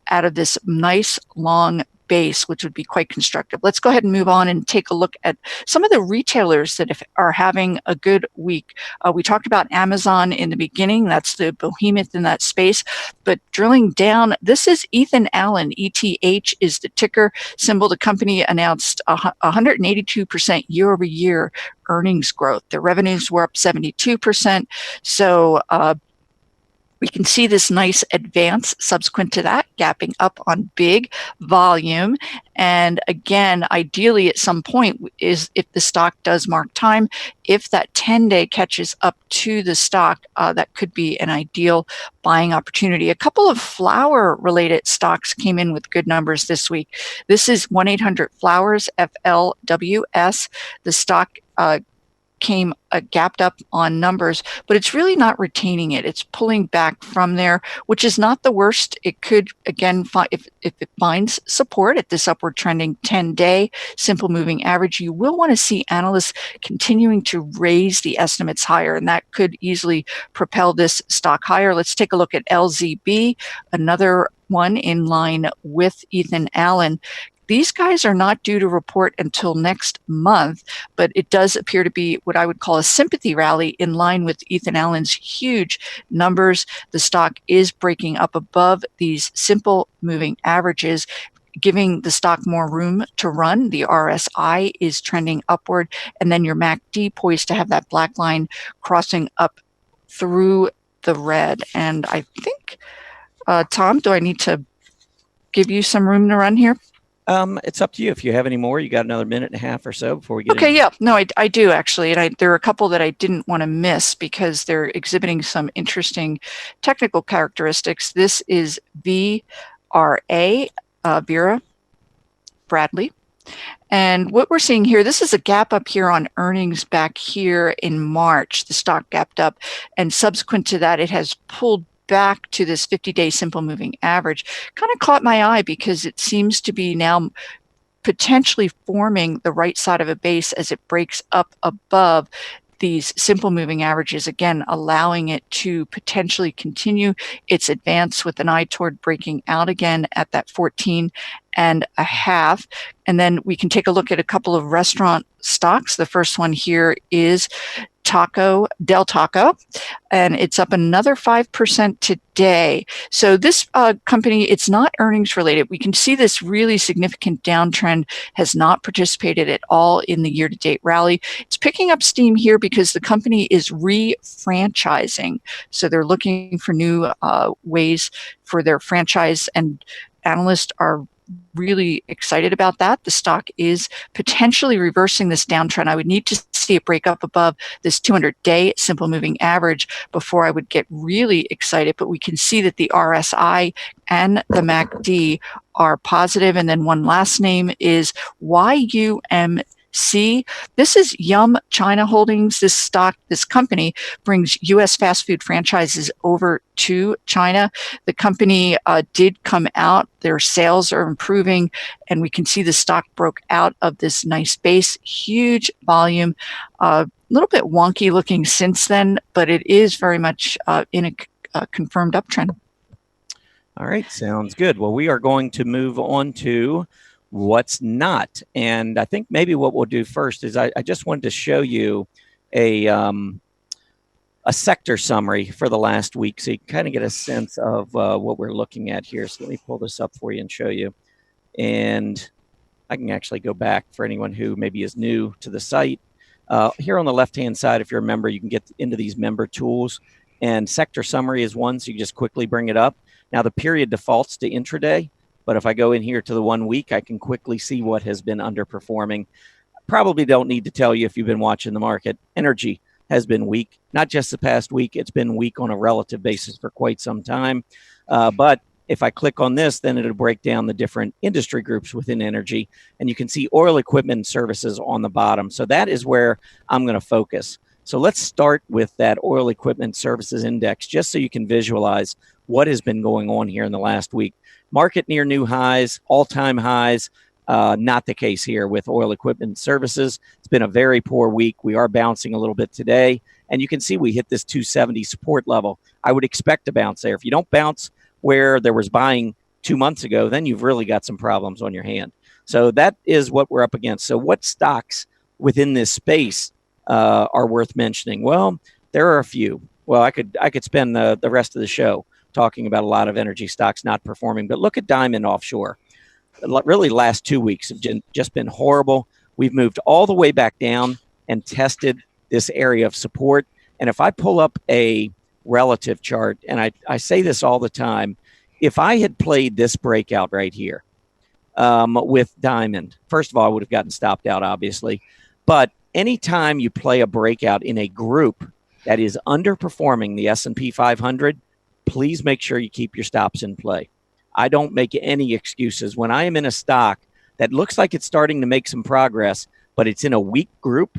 [SPEAKER 2] out of this nice long base, which would be quite constructive. Let's go ahead and move on and take a look at some of the retailers that are having a good week. We talked about Amazon in the beginning. That's the behemoth in that space. But drilling down, this is Ethan Allen. ETH is the ticker symbol. The company announced 182% year-over-year earnings growth. Their revenues were up 72%. So we can see this nice advance subsequent to that, gapping up on big volume. And again, ideally at some point is if the stock does mark time, if that 10-day catches up to the stock, that could be an ideal buying opportunity. A couple of flower-related stocks came in with good numbers this week. This is 1-800-Flowers, FLWS. The stock came gapped up on numbers, but it's really not retaining it. It's pulling back from there, which is not the worst. It could, again, if it finds support at this upward trending 10-day simple moving average, you will want to see analysts continuing to raise the estimates higher, and that could easily propel this stock higher. Let's take a look at LZB, another one in line with Ethan Allen. These guys are not due to report until next month, but it does appear to be what I would call a sympathy rally in line with Ethan Allen's huge numbers. The stock is breaking up above these simple moving averages, giving the stock more room to run. The RSI is trending upward, and then your MACD poised to have that black line crossing up through the red. And I think, Tom, do I need to give you some room to run here?
[SPEAKER 1] It's up to you. If you have any more, you got another minute and a half or so before we get
[SPEAKER 2] Okay, yeah. No, I do actually. And there are a couple that I didn't want to miss because they're exhibiting some interesting technical characteristics. This is VRA, Vera Bradley. And what we're seeing here, this is a gap up here on earnings back here in March. The stock gapped up, and subsequent to that, it has pulled back to this 50-day simple moving average. Kind of caught my eye because it seems to be now potentially forming the right side of a base as it breaks up above these simple moving averages, again, allowing it to potentially continue its advance with an eye toward breaking out again at that 14.5. And then we can take a look at a couple of restaurant stocks. The first one here is Del Taco, and it's up another 5% today. So this company, it's not earnings related. We can see this really significant downtrend has not participated at all in the year-to-date rally. It's picking up steam here because the company is re-franchising. So they're looking for new ways for their franchise, and analysts are really excited about that. The stock is potentially reversing this downtrend. I would need to see it break up above this 200-day simple moving average before I would get really excited. But we can see that the RSI and the MACD are positive. And then one last name is YUMG. YMC. This is Yum China Holdings. This company brings U.S. fast food franchises over to China. The company did come out. Their sales are improving, and we can see the stock broke out of this nice base. Huge volume, a little bit wonky looking since then, but it is very much in a confirmed uptrend.
[SPEAKER 1] All right, sounds good. Well, we are going to move on to what's not. And I think maybe what we'll do first is I just wanted to show you a sector summary for the last week so you can kind of get a sense of what we're looking at here. So let me pull this up for you and show you. And I can actually go back for anyone who maybe is new to the site. Here on the left-hand side, if you're a member, you can get into these member tools. And sector summary is one, so you just quickly bring it up. Now, the period defaults to intraday, but if I go in here to the 1 week, I can quickly see what has been underperforming. Probably don't need to tell you if you've been watching the market. Energy has been weak, not just the past week. It's been weak on a relative basis for quite some time. But if I click on this, then it'll break down the different industry groups within energy. And you can see oil equipment and services on the bottom. So that is where I'm going to focus. So let's start with that oil equipment services index, just so you can visualize what has been going on here in the last week. Market near new highs, all-time highs. Not the case here with oil equipment services. It's been a very poor week. We are bouncing a little bit today. And you can see we hit this 270 support level. I would expect to bounce there. If you don't bounce where there was buying 2 months ago, then you've really got some problems on your hand. So that is what we're up against. So what stocks within this space are worth mentioning? Well, there are a few. Well, I could spend the rest of the show talking about a lot of energy stocks not performing, but look at Diamond Offshore. Really, last 2 weeks have just been horrible. We've moved all the way back down and tested this area of support. And if I pull up a relative chart, and I say this all the time, if I had played this breakout right here with Diamond, first of all, I would have gotten stopped out, obviously. But anytime you play a breakout in a group that is underperforming the S&P 500, please make sure you keep your stops in play. I don't make any excuses. When I am in a stock that looks like it's starting to make some progress, but it's in a weak group,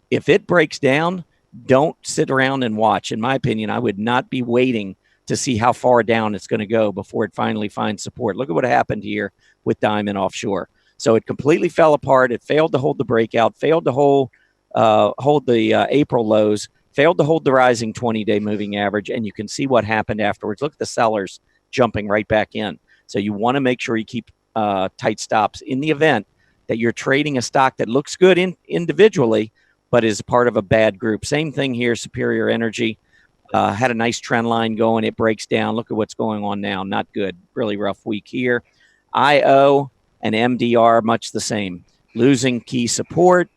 [SPEAKER 1] if it breaks down, don't sit around and watch. In my opinion, I would not be waiting to see how far down it's going to go before it finally finds support. Look at what happened here with Diamond Offshore. So it completely fell apart. It failed to hold the breakout, failed to hold the April lows, failed to hold the rising 20-day moving average, and you can see what happened afterwards. Look at the sellers jumping right back in. So you want to make sure you keep tight stops in the event that you're trading a stock that looks good individually, but is part of a bad group. Same thing here, Superior Energy. Had a nice trend line going. It breaks down. Look at what's going on now. Not good. Really rough week here. IO and MDR, much the same. Losing key support.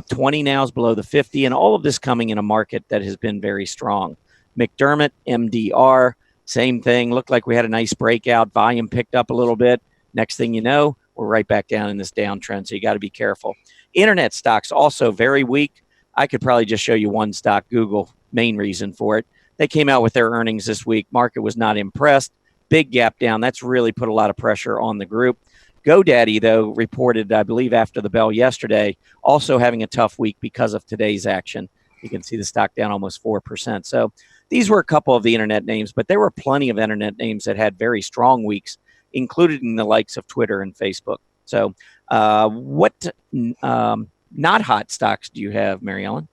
[SPEAKER 1] 20 now is below the 50, and all of this coming in a market that has been very strong. McDermott, MDR, same thing. Looked like we had a nice breakout. Volume picked up a little bit. Next thing you know, we're right back down in this downtrend, so you got to be careful. Internet stocks also very weak. I could probably just show you one stock, Google, main reason for it. They came out with their earnings this week. Market was not impressed. Big gap down. That's really put a lot of pressure on the group. GoDaddy, though, reported, I believe, after the bell yesterday, also having a tough week because of today's action. You can see the stock down almost 4%. So these were a couple of the internet names, but there were plenty of internet names that had very strong weeks, including the likes of Twitter and Facebook. So what not hot stocks do you have, Mary Ellen?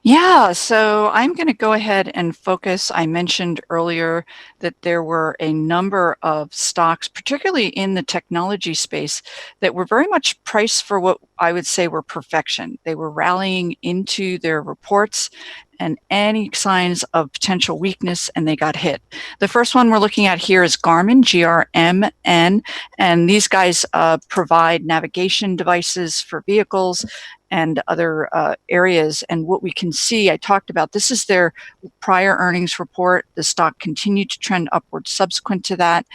[SPEAKER 2] Yeah, so I'm going to go ahead and focus. I mentioned earlier that there were a number of stocks, particularly in the technology space, that were very much priced for what I would say were perfection. They were rallying into their reports and any signs of potential weakness, and they got hit. The first one we're looking at here is Garmin, G-R-M-N, and these guys provide navigation devices for vehicles and other areas. And what we can see, I talked about, this is their prior earnings report. The stock continued to trend upward subsequent to that.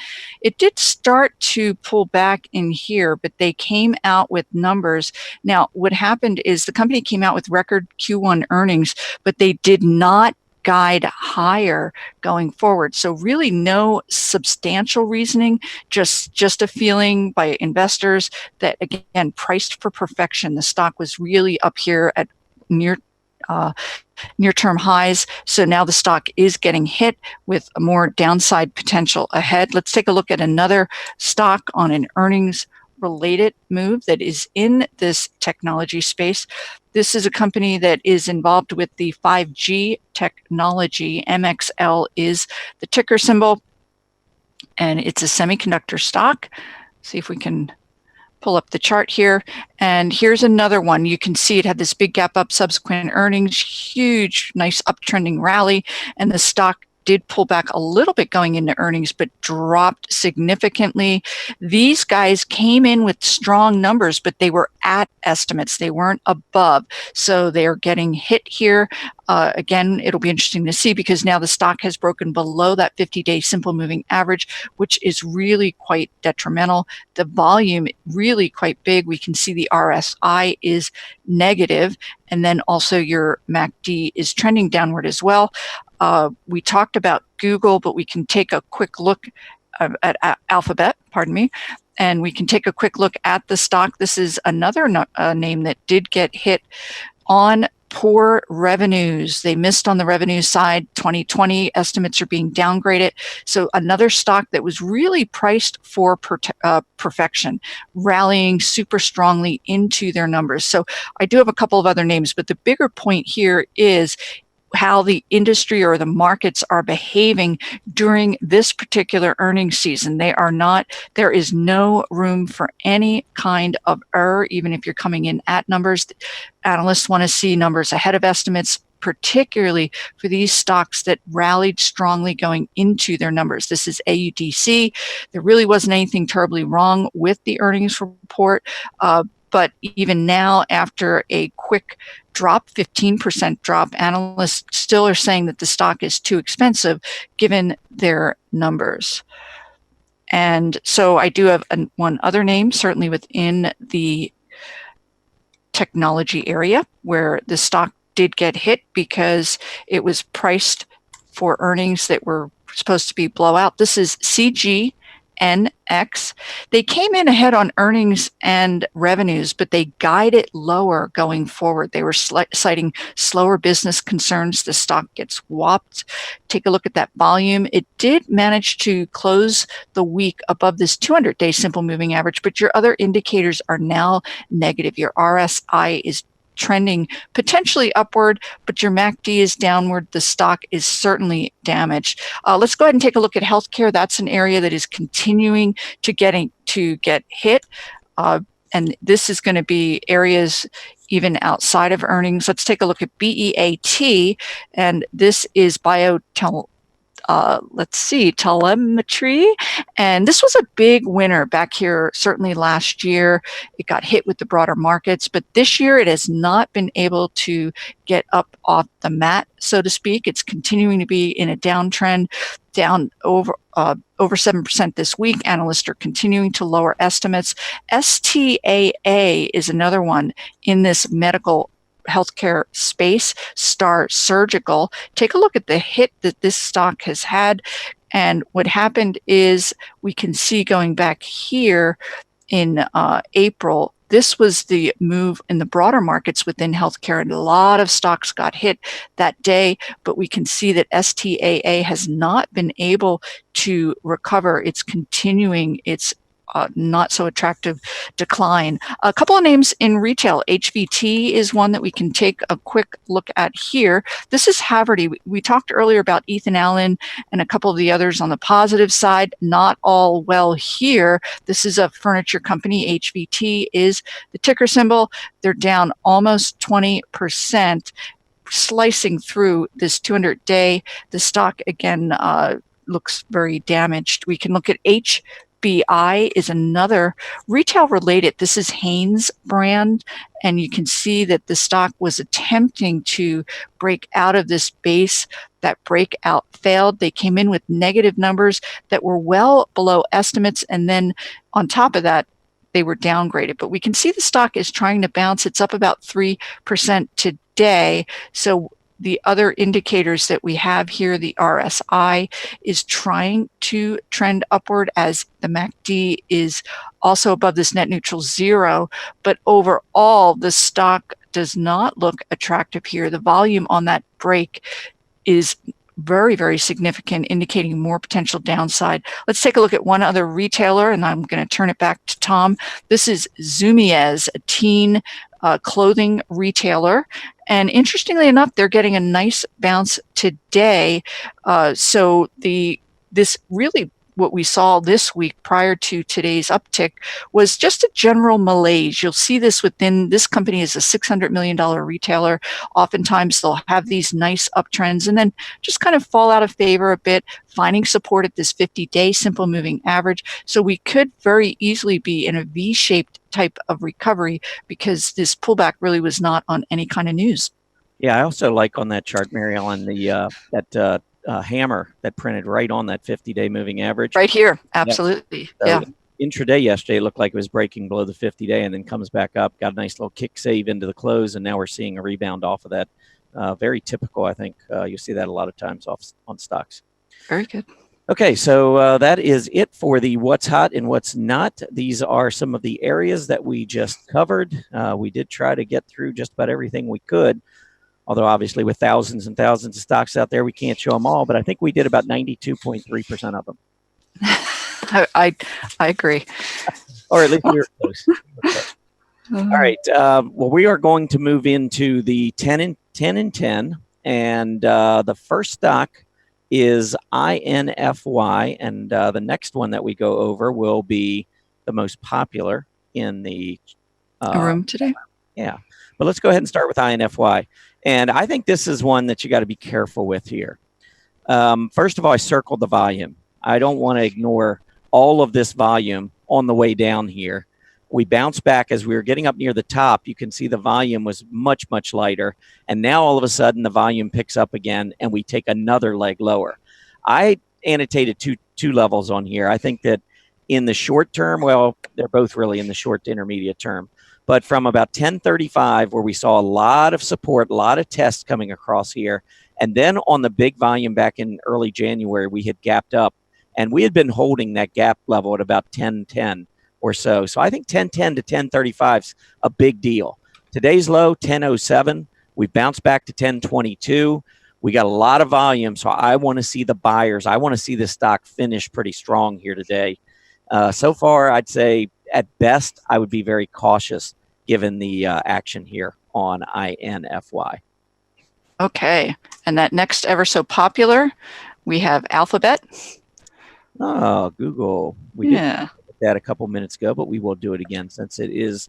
[SPEAKER 2] It did start to pull back in here, but they came out with numbers. Now, what happened is the company came out with record Q1 earnings, but they did not guide higher going forward. So really no substantial reasoning, just a feeling by investors that, again, priced for perfection. The stock was really up here at near-term highs. So now the stock is getting hit with more downside potential ahead. Let's take a look at another stock on an earnings related move that is in this technology space. This is a company that is involved with the 5G technology. MXL is the ticker symbol, and it's a semiconductor stock. See if we can pull up the chart here. And here's another one. You can see it had this big gap up, subsequent earnings, huge, nice uptrending rally, and the stock did pull back a little bit going into earnings, but dropped significantly. These guys came in with strong numbers, but they were at estimates. They weren't above. So they're getting hit here. Again, it'll be interesting to see because now the stock has broken below that 50-day simple moving average, which is really quite detrimental. The volume really quite big. We can see the RSI is negative, and then also your MACD is trending downward as well. We talked about Google, but we can take a quick look at Alphabet, pardon me, and we can take a quick look at the stock. This is another name that did get hit on poor revenues. They missed on the revenue side. 2020 estimates are being downgraded. So another stock that was really priced for perfection, rallying super strongly into their numbers. So I do have a couple of other names, but the bigger point here is how the industry or the markets are behaving during this particular earnings season. There is no room for any kind of error, even if you're coming in at numbers. Analysts want to see numbers ahead of estimates, particularly for these stocks that rallied strongly going into their numbers. This is AUDC. There really wasn't anything terribly wrong with the earnings report. But even now, after a quick drop, 15% drop, analysts still are saying that the stock is too expensive given their numbers. And so I do have one other name, certainly within the technology area, where the stock did get hit because it was priced for earnings that were supposed to be blowout. This is CGNX. They came in ahead on earnings and revenues, but they guided lower going forward. They were citing slower business concerns. The stock gets whopped. Take a look at that volume. It did manage to close the week above this 200-day simple moving average, but your other indicators are now negative. Your RSI is trending potentially upward, but your MACD is downward. The stock is certainly damaged. Let's go ahead and take a look at healthcare. That's an area that is continuing to get hit. And this is going to be areas even outside of earnings. Let's take a look at BEAT, and this is telemetry. And this was a big winner back here, certainly last year. It got hit with the broader markets, but this year it has not been able to get up off the mat, so to speak. It's continuing to be in a downtrend, down over 7% this week. Analysts are continuing to lower estimates. STAA is another one in this medical healthcare space. Star Surgical. Take a look at the hit that this stock has had. And what happened is we can see going back here in April, this was the move in the broader markets within healthcare, and a lot of stocks got hit that day, but we can see that STAA has not been able to recover. It's continuing its not so attractive decline. A couple of names in retail. HVT is one that we can take a quick look at here. This is Haverty. We talked earlier about Ethan Allen and a couple of the others on the positive side. Not all well here. This is a furniture company. HVT is the ticker symbol. They're down almost 20%, slicing through this 200-day. The stock, again, looks very damaged. We can look at HBI is another retail related. This is Hanes brand, and you can see that the stock was attempting to break out of this base. That breakout failed. They came in with negative numbers that were well below estimates, and then on top of that, they were downgraded. But we can see the stock is trying to bounce. It's up about 3% today. So the other indicators that we have here, the RSI is trying to trend upward as the MACD is also above this net neutral zero. But overall, the stock does not look attractive here. The volume on that break is very, very significant, indicating more potential downside. Let's take a look at one other retailer, and I'm going to turn it back to Tom. This is Zumiez, a teen clothing retailer. And interestingly enough, they're getting a nice bounce today. This really, what we saw this week prior to today's uptick was just a general malaise. You'll see this within, this company is a $600 million retailer. Oftentimes they'll have these nice uptrends and then just kind of fall out of favor a bit, finding support at this 50-day simple moving average. So we could very easily be in a V-shaped type of recovery because this pullback really was not on any kind of news.
[SPEAKER 1] Yeah, I also like on that chart, Mary Ellen, that hammer that printed right on that 50-day moving average.
[SPEAKER 2] Right here, absolutely.
[SPEAKER 1] So
[SPEAKER 2] yeah.
[SPEAKER 1] Intraday yesterday looked like it was breaking below the 50-day and then comes back up, got a nice little kick save into the close, and now we're seeing a rebound off of that. Very typical, I think. You'll see that a lot of times on stocks.
[SPEAKER 2] Very good.
[SPEAKER 1] Okay, so that is it for the what's hot and what's not. These are some of the areas that we just covered. We did try to get through just about everything we could. Although obviously with thousands and thousands of stocks out there, we can't show them all, but I think we did about 92.3% of them.
[SPEAKER 2] I agree.
[SPEAKER 1] Or at least we were close. All right. Well, we are going to move into the 10 and 10. And the first stock is INFY. And the next one that we go over will be the most popular in the
[SPEAKER 2] room today.
[SPEAKER 1] Yeah. But let's go ahead and start with INFY. And I think this is one that you got to be careful with here. First of all, I circled the volume. I don't want to ignore all of this volume on the way down here. We bounced back as we were getting up near the top. You can see the volume was much, much lighter. And now all of a sudden the volume picks up again and we take another leg lower. I annotated two levels on here. I think that in the short term, well, they're both really in the short to intermediate term. But from about 1035, where we saw a lot of support, a lot of tests coming across here, and then on the big volume back in early January, we had gapped up, and we had been holding that gap level at about 1010 or so. So I think 1010 to 1035 is a big deal. Today's low, 1007. We bounced back to 1022. We got a lot of volume, so I want to see the buyers. I want to see the stock finish pretty strong here today. So far, I'd say at best, I would be very cautious given the action here on INFY.
[SPEAKER 2] Okay. And that next ever so popular, we have Alphabet.
[SPEAKER 1] Oh, Google. We did that a couple minutes ago, but we will do it again since it is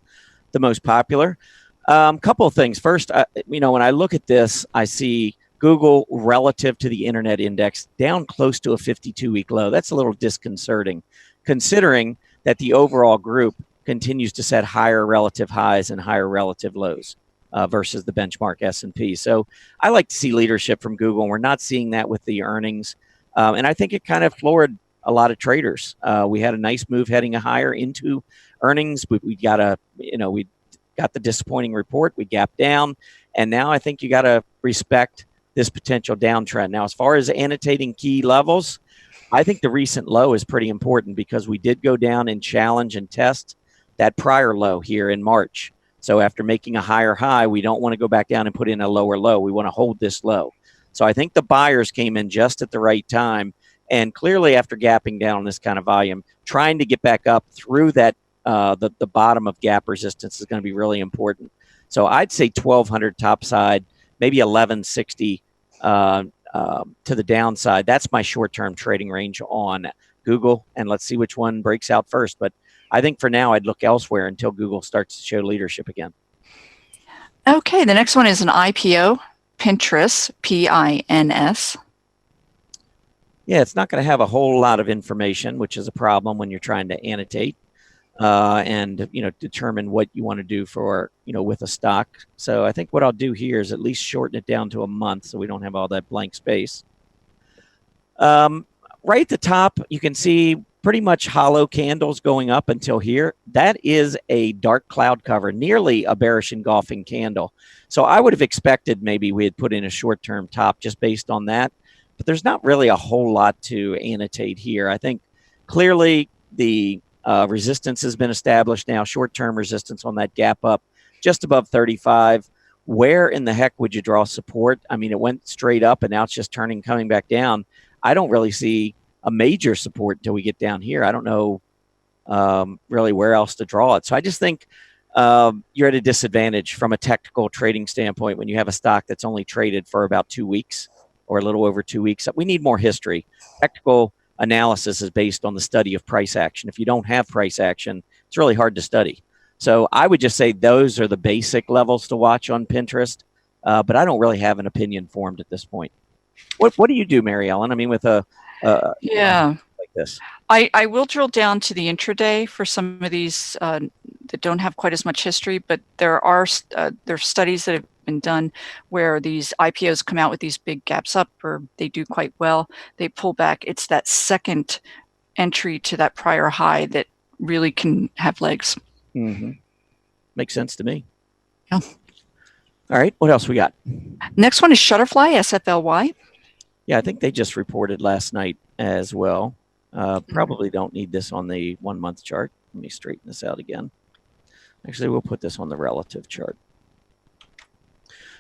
[SPEAKER 1] the most popular. Couple of things. First, when I look at this, I see Google relative to the internet index down close to a 52-week low. That's a little disconcerting, considering that the overall group continues to set higher relative highs and higher relative lows versus the benchmark S&P. So I like to see leadership from Google. We're not seeing that with the earnings. And I think it kind of floored a lot of traders. We had a nice move heading higher into earnings. We got the disappointing report. We gapped down. And now I think you got to respect this potential downtrend. Now, as far as annotating key levels, I think the recent low is pretty important because we did go down and challenge and test that prior low here in March. So after making a higher high, we don't want to go back down and put in a lower low. We want to hold this low. So I think the buyers came in just at the right time. And clearly after gapping down on this kind of volume, trying to get back up through that, the bottom of gap resistance is going to be really important. So I'd say 1200 top side, maybe 1160 to the downside. That's my short-term trading range on Google. And let's see which one breaks out first. But I think for now, I'd look elsewhere until Google starts to show leadership again.
[SPEAKER 2] Okay, the next one is an IPO, Pinterest, P-I-N-S.
[SPEAKER 1] Yeah, it's not going to have a whole lot of information, which is a problem when you're trying to annotate and determine what you want to do for with a stock. So I think what I'll do here is at least shorten it down to a month so we don't have all that blank space. Right at the top, you can see pretty much hollow candles going up until here. That is a dark cloud cover, nearly a bearish engulfing candle. So I would have expected maybe we had put in a short-term top just based on that. But there's not really a whole lot to annotate here. I think clearly the resistance has been established now, short-term resistance on that gap up just above 35. Where in the heck would you draw support? I mean, it went straight up and now it's just coming back down. I don't really see a major support until we get down here. I don't know really where else to draw it. So I just think you're at a disadvantage from a technical trading standpoint when you have a stock that's only traded for about 2 weeks or a little over 2 weeks. We need more history. Technical analysis is based on the study of price action. If you don't have price action, it's really hard to study. So I would just say those are the basic levels to watch on Pinterest, but I don't really have an opinion formed at this point. What do you do, Mary Ellen? I mean, with a like this.
[SPEAKER 2] I will drill down to the intraday for some of these that don't have quite as much history, but there are studies that have been done where these IPOs come out with these big gaps up, or they do quite well. They pull back. It's that second entry to that prior high that really can have legs.
[SPEAKER 1] Mm-hmm. Makes sense to me.
[SPEAKER 2] Yeah.
[SPEAKER 1] All right. What else we got?
[SPEAKER 2] Next one is Shutterfly, SFLY.
[SPEAKER 1] Yeah, I think they just reported last night as well. Probably don't need this on the 1 month chart. Let me straighten this out again. Actually, we'll put this on the relative chart.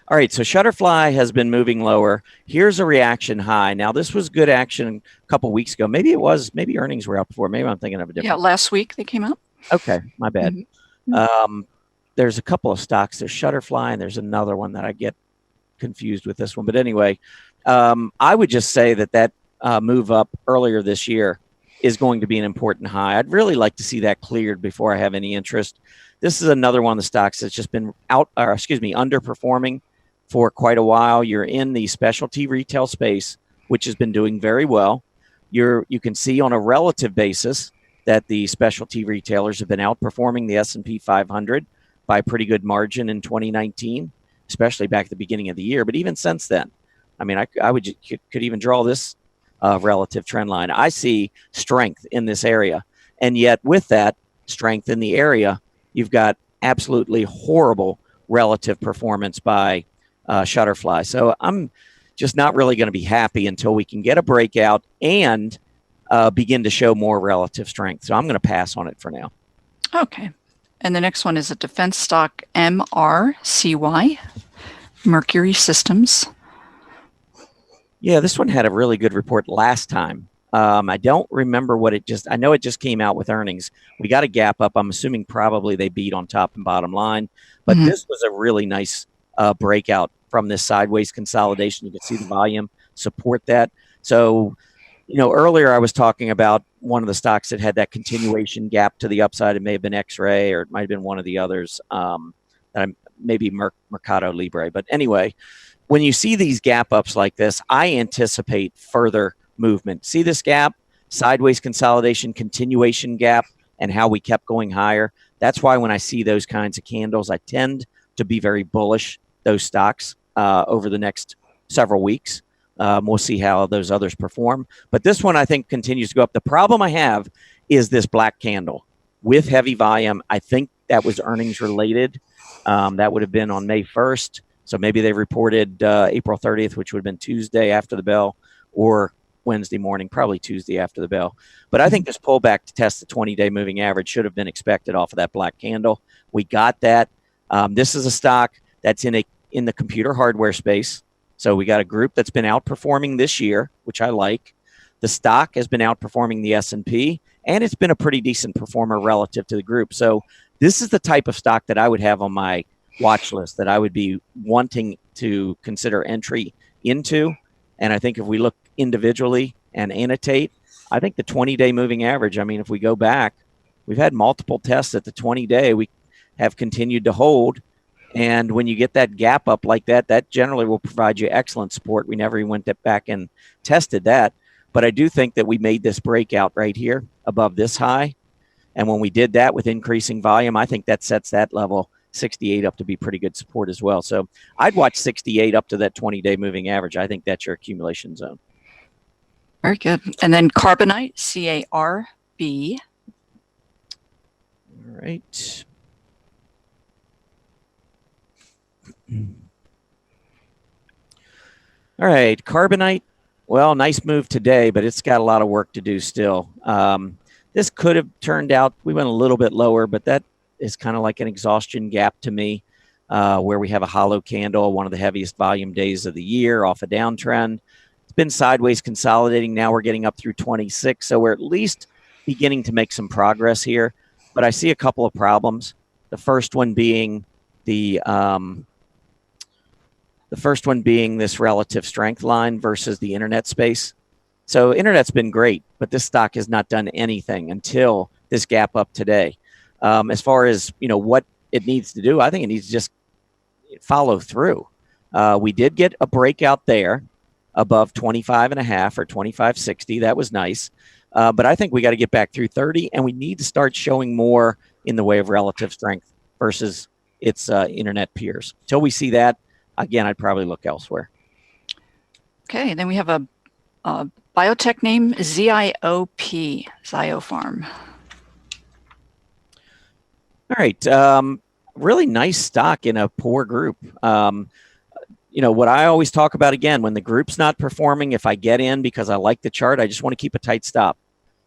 [SPEAKER 1] All right, so Shutterfly has been moving lower. Here's a reaction high. Now, this was good action a couple weeks ago. Maybe it was. Maybe earnings were out before. Maybe I'm thinking of a different.
[SPEAKER 2] Yeah, last week they came out.
[SPEAKER 1] Okay, my bad. Mm-hmm. There's a couple of stocks. There's Shutterfly, and there's another one that I get confused with this one. But anyway, I would just say that move up earlier this year is going to be an important high. I'd really like to see that cleared before I have any interest. This is another one of the stocks that's just been underperforming for quite a while. You're in the specialty retail space, which has been doing very well. You can see on a relative basis that the specialty retailers have been outperforming the S&P 500 by a pretty good margin in 2019, especially back at the beginning of the year. But even since then, I mean, I could even draw this relative trend line. I see strength in this area. And yet with that strength in the area, you've got absolutely horrible relative performance by Shutterfly. So I'm just not really going to be happy until we can get a breakout and begin to show more relative strength. So I'm going to pass on it for now.
[SPEAKER 2] Okay. And the next one is a defense stock, MRCY, Mercury Systems.
[SPEAKER 1] Yeah, this one had a really good report last time. I don't remember I know it just came out with earnings. We got a gap up. I'm assuming probably they beat on top and bottom line. But this was a really nice breakout from this sideways consolidation. You can see the volume support that. So, earlier I was talking about one of the stocks that had that continuation gap to the upside. It may have been X-Ray, or it might have been one of the others, maybe Mercado Libre. But anyway, when you see these gap ups like this, I anticipate further movement. See this gap, sideways consolidation, continuation gap, and how we kept going higher. That's why when I see those kinds of candles, I tend to be very bullish those stocks over the next several weeks. We'll see how those others perform. But this one, I think, continues to go up. The problem I have is this black candle with heavy volume. I think that was earnings related. That would have been on May 1st. So maybe they reported April 30th, which would have been Tuesday after the bell, or Wednesday morning, probably Tuesday after the bell. But I think this pullback to test the 20-day moving average should have been expected off of that black candle. We got that. This is a stock that's in the computer hardware space. So we got a group that's been outperforming this year, which I like. The stock has been outperforming the S&P, and it's been a pretty decent performer relative to the group. So this is the type of stock that I would have on my watch list that I would be wanting to consider entry into. And I think if we look individually and annotate, I think the 20-day moving average, I mean, if we go back, we've had multiple tests at the 20-day. We have continued to hold. And when you get that gap up like that, that generally will provide you excellent support. We never even went back and tested that. But I do think that we made this breakout right here above this high. And when we did that with increasing volume, I think that sets that level 68 up to be pretty good support as well. So I'd watch 68 up to that 20-day moving average. I think that's your accumulation zone.
[SPEAKER 2] Very good. And then Carbonite, CARB, B.
[SPEAKER 1] All right. All right, Carbonite. Well, nice move today, but it's got a lot of work to do still. This could have turned out, we went a little bit lower, but that is kind of like an exhaustion gap to me, where we have a hollow candle, one of the heaviest volume days of the year, off a downtrend. It's been sideways consolidating. Now we're getting up through 26, so we're at least beginning to make some progress here. But I see a couple of problems. The first one being this relative strength line versus the internet space. So internet's been great, but this stock has not done anything until this gap up today. As far as what it needs to do, I think it needs to just follow through. We did get a breakout there above 25.5 or 25.60. That was nice. But I think we got to get back through 30, and we need to start showing more in the way of relative strength versus its internet peers. Until we see that, again, I'd probably look elsewhere.
[SPEAKER 2] Okay, then we have a biotech name, ZIOP, Ziopharm.
[SPEAKER 1] All right. Really nice stock in a poor group. What I always talk about, again, when the group's not performing, if I get in because I like the chart, I just want to keep a tight stop.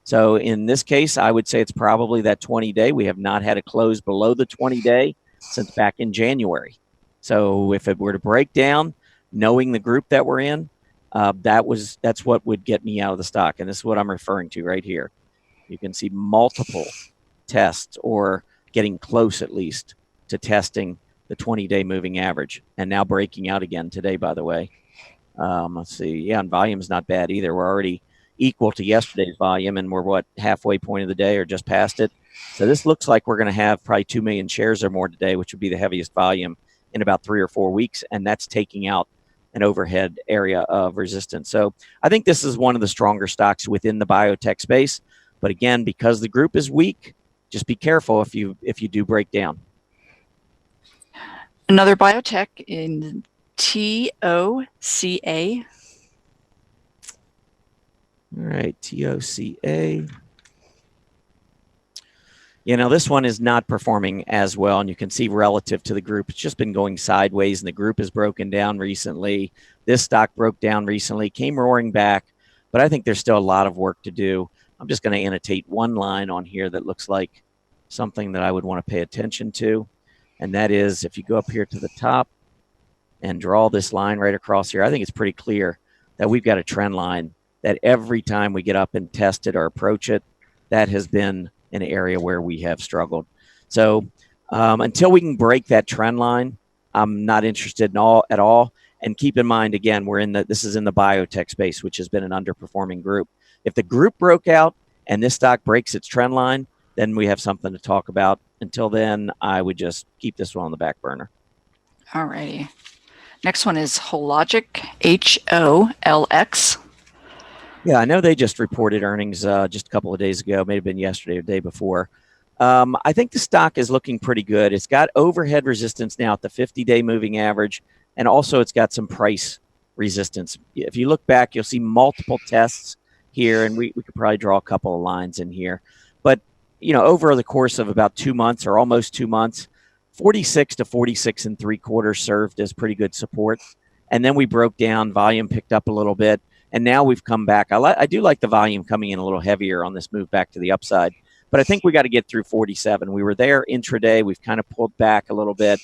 [SPEAKER 1] So in this case, I would say it's probably that 20-day. We have not had a close below the 20-day since back in January. So if it were to break down, knowing the group that we're in, that's what would get me out of the stock. And this is what I'm referring to right here. You can see multiple tests, or getting close at least to testing the 20-day moving average, and now breaking out again today, by the way. Let's see. Yeah, and volume's not bad either. We're already equal to yesterday's volume, and we're halfway point of the day or just past it. So this looks like we're going to have probably 2 million shares or more today, which would be the heaviest volume in about 3 or 4 weeks, and that's taking out an overhead area of resistance. So I think this is one of the stronger stocks within the biotech space. But again, because the group is weak, just be careful if you do break down.
[SPEAKER 2] Another biotech in TOCA.
[SPEAKER 1] All right, TOCA. This one is not performing as well, and you can see relative to the group, it's just been going sideways, and the group has broken down recently. This stock broke down recently, came roaring back, but I think there's still a lot of work to do. I'm just going to annotate one line on here that looks like something that I would want to pay attention to, and that is if you go up here to the top and draw this line right across here, I think it's pretty clear that we've got a trend line that every time we get up and test it or approach it, that has been an area where we have struggled. So until we can break that trend line, I'm not interested at all. And keep in mind, again, this is in the biotech space, which has been an underperforming group. If the group broke out and this stock breaks its trend line, then we have something to talk about. Until then, I would just keep this one on the back burner.
[SPEAKER 2] All righty. Next one is Hologic, HOLX.
[SPEAKER 1] Yeah, I know they just reported earnings just a couple of days ago, may have been yesterday or the day before. I think the stock is looking pretty good. It's got overhead resistance now at the 50-day moving average, and also it's got some price resistance. If you look back, you'll see multiple tests here, and we could probably draw a couple of lines in here. But, over the course of about 2 months or almost 2 months, 46 to 46 3/4 served as pretty good support. And then we broke down, volume picked up a little bit. And now we've come back. I do like the volume coming in a little heavier on this move back to the upside. But I think we got to get through 47. We were there intraday. We've kind of pulled back a little bit.